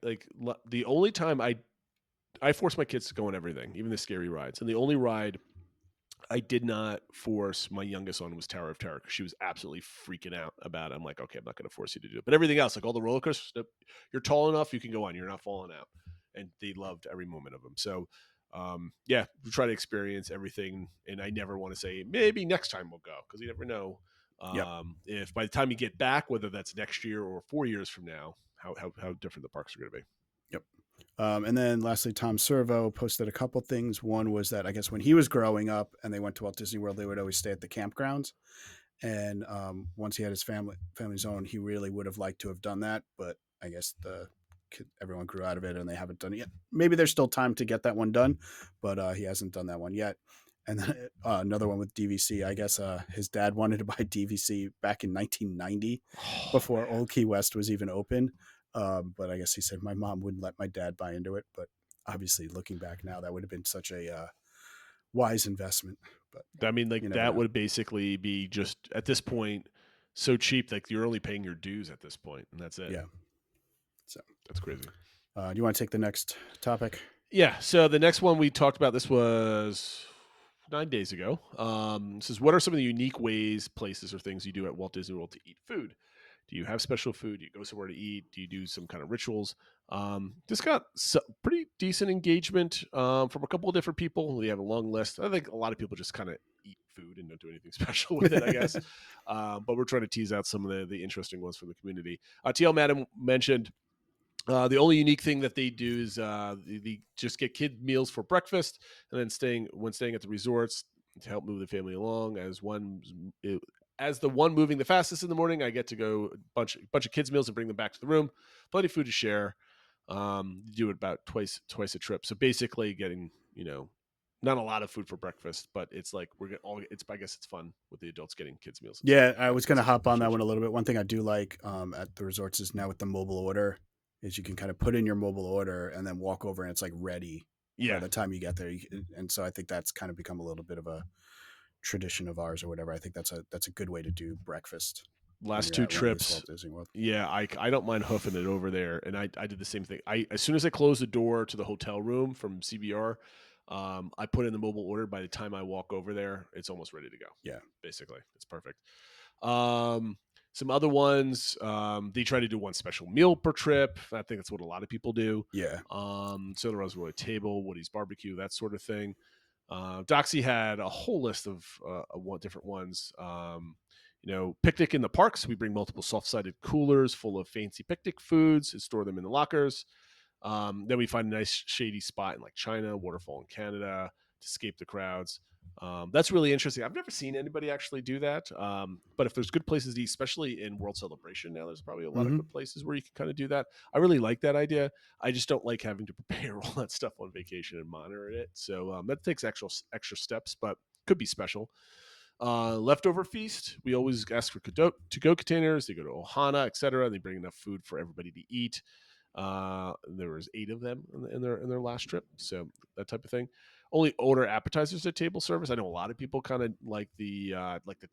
the only time I force my kids to go on everything, even the scary rides. And the only ride I did not force my youngest on was Tower of Terror, because she was absolutely freaking out about it. I'm like, okay, I'm not going to force you to do it. But everything else, like all the roller coasters, you're tall enough, you can go on. You're not falling out. And they loved every moment of them. So, we try to experience everything. And I never want to say, maybe next time we'll go, because you never know if by the time you get back, whether that's next year or 4 years from now, how different the parks are going to be. Yep. And then lastly, Tom Servo posted a couple things. One was that I guess when he was growing up and they went to Walt Disney World, they would always stay at the campgrounds. And once he had his family's own, he really would have liked to have done that. But I guess everyone grew out of it and they haven't done it yet. Maybe there's still time to get that one done, but he hasn't done that one yet. And then another one with DVC. I guess his dad wanted to buy DVC back in 1990 before Old Key West was even open. But I guess he said my mom wouldn't let my dad buy into it. But obviously, looking back now, that would have been such a wise investment. But I mean, that would basically be just at this point so cheap, like you're only paying your dues at this point, and that's it. Yeah. So that's crazy. Do you want to take the next topic? Yeah. So the next one we talked about, this was 9 days ago. This is, what are some of the unique places, or things you do at Walt Disney World to eat food? Do you have special food? Do you go somewhere to eat? Do you do some kind of rituals? Just got pretty decent engagement from a couple of different people. We have a long list. I think a lot of people just kind of eat food and don't do anything special with it, I guess. But we're trying to tease out some of the interesting ones from the community. TL Madam mentioned the only unique thing that they do is they just get kid meals for breakfast, and then staying at the resorts to help move the family along. As the one moving the fastest in the morning, I get to go bunch of kids meals and bring them back to the room. Plenty of food to share. Do it about twice a trip. So basically, getting not a lot of food for breakfast, but it's like I guess it's fun with the adults getting kids meals. Yeah, I was going to hop on that one a little bit. One thing I do like at the resorts is now with the mobile order is you can kind of put in your mobile order and then walk over and it's like ready by the time you get there. And so I think that's kind of become a little bit of a tradition of ours or whatever. I think that's a good way to do breakfast. Last two trips, I don't mind hoofing it over there, and I did the same thing. As soon as I close the door to the hotel room from CBR, I put in the mobile order. By the time I walk over there, it's almost ready to go. Yeah, basically, it's perfect. Some other ones, they try to do one special meal per trip. I think that's what a lot of people do. Yeah. So the Rosewood Table, Woody's Barbecue, that sort of thing. Doxy had a whole list of different ones. Picnic in the parks. We bring multiple soft-sided coolers full of fancy picnic foods and store them in the lockers. Then we find a nice shady spot in like China, waterfall in Canada to escape the crowds. That's really interesting. I've never seen anybody actually do that. But if there's good places to eat, especially in World Celebration now, there's probably a lot of good places where you can kind of do that. I really like that idea. I just don't like having to prepare all that stuff on vacation and monitor it. So that takes extra steps, but could be special. Leftover feast. We always ask for to-go containers. They go to Ohana, etc. And they bring enough food for everybody to eat. There was 8 of them in their last trip. So that type of thing. Only order appetizers at table service. I know a lot of people kind of like the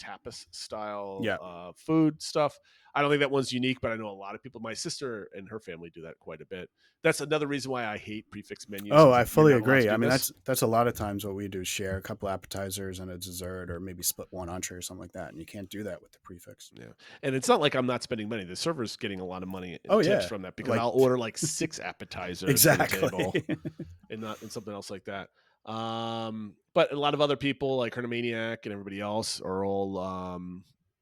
tapas style food stuff. I don't think that one's unique, but I know a lot of people. My sister and her family do that quite a bit. That's another reason why I hate prefix menus. Oh, I fully agree. I mean, that's a lot of times what we do is share a couple appetizers and a dessert, or maybe split one entree or something like that. And you can't do that with the prefix. Yeah, and it's not like I'm not spending money. The server's getting a lot of money tips from that, because I'll order like 6 appetizers exactly for the table and something else like that. But a lot of other people like Hernomaniac and everybody else are all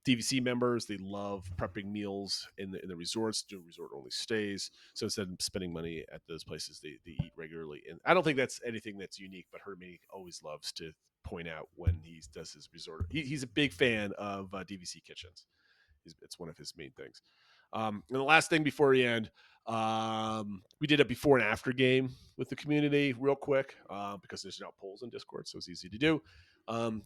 DVC members. They love prepping meals in the resorts, do resort only stays. So instead of spending money at those places, they eat regularly. And I don't think that's anything that's unique, but Hernomaniac always loves to point out when he does his resort. He's a big fan of DVC kitchens. It's one of his main things. And the last thing before we end, we did a before and after game with the community real quick because there's now polls in Discord, so it's easy to do.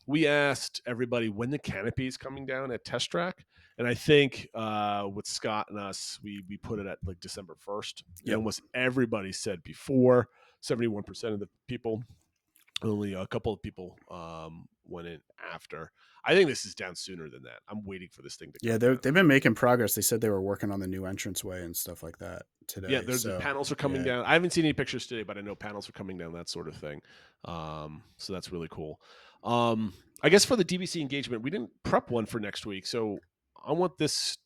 We asked everybody when the canopy is coming down at Test Track, and I think with Scott and us, we put it at like December 1st. Yep. And almost everybody said before. 71% of the people. Only a couple of people went in after. I think this is down sooner than that. I'm waiting for this thing to come down. They've been making progress. They said they were working on the new entranceway and stuff like that today. Yeah, the panels are coming down. I haven't seen any pictures today, but I know panels are coming down, that sort of thing. So that's really cool. I guess for the DVC engagement, we didn't prep one for next week. So let's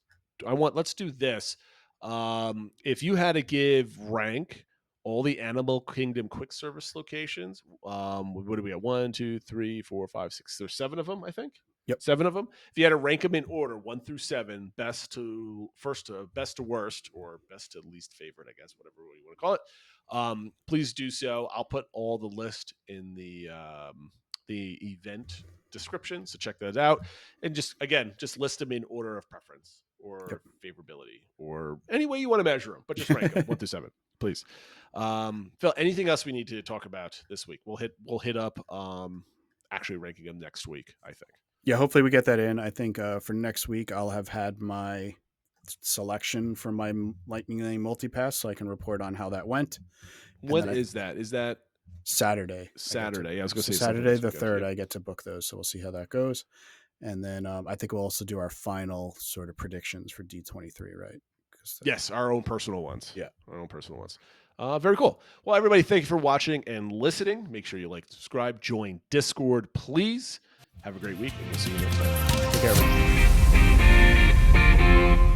do this. If you had to give rank all the Animal Kingdom quick service locations, what do we have? 1, 2, 3, 4, 5, 6. There's 7 of them, I think. Yep. 7 of them. If you had to rank them in order, 1 through 7, best to worst, or best to least favorite, I guess, whatever you want to call it. Please do so. I'll put all the list in the event description, so check that out. And just list them in order of preference or favorability, or any way you want to measure them, but just rank them 1 through 7, please. Phil, anything else we need to talk about this week? We'll hit up actually ranking them next week, I think. Yeah, hopefully we get that in. I think for next week I'll have had my selection for my Lightning Lane multipass, so I can report on how that went. What is that? Is that Saturday? Saturday. I was going to say Saturday the 3rd. I get to book those, so we'll see how that goes. And then I think we'll also do our final sort of predictions for D23, right? Yes, our own personal ones. Yeah, our own personal ones. Very cool. Well, everybody, thank you for watching and listening. Make sure you like, subscribe, join Discord, please. Have a great week, and we'll see you next time. Take care, everybody.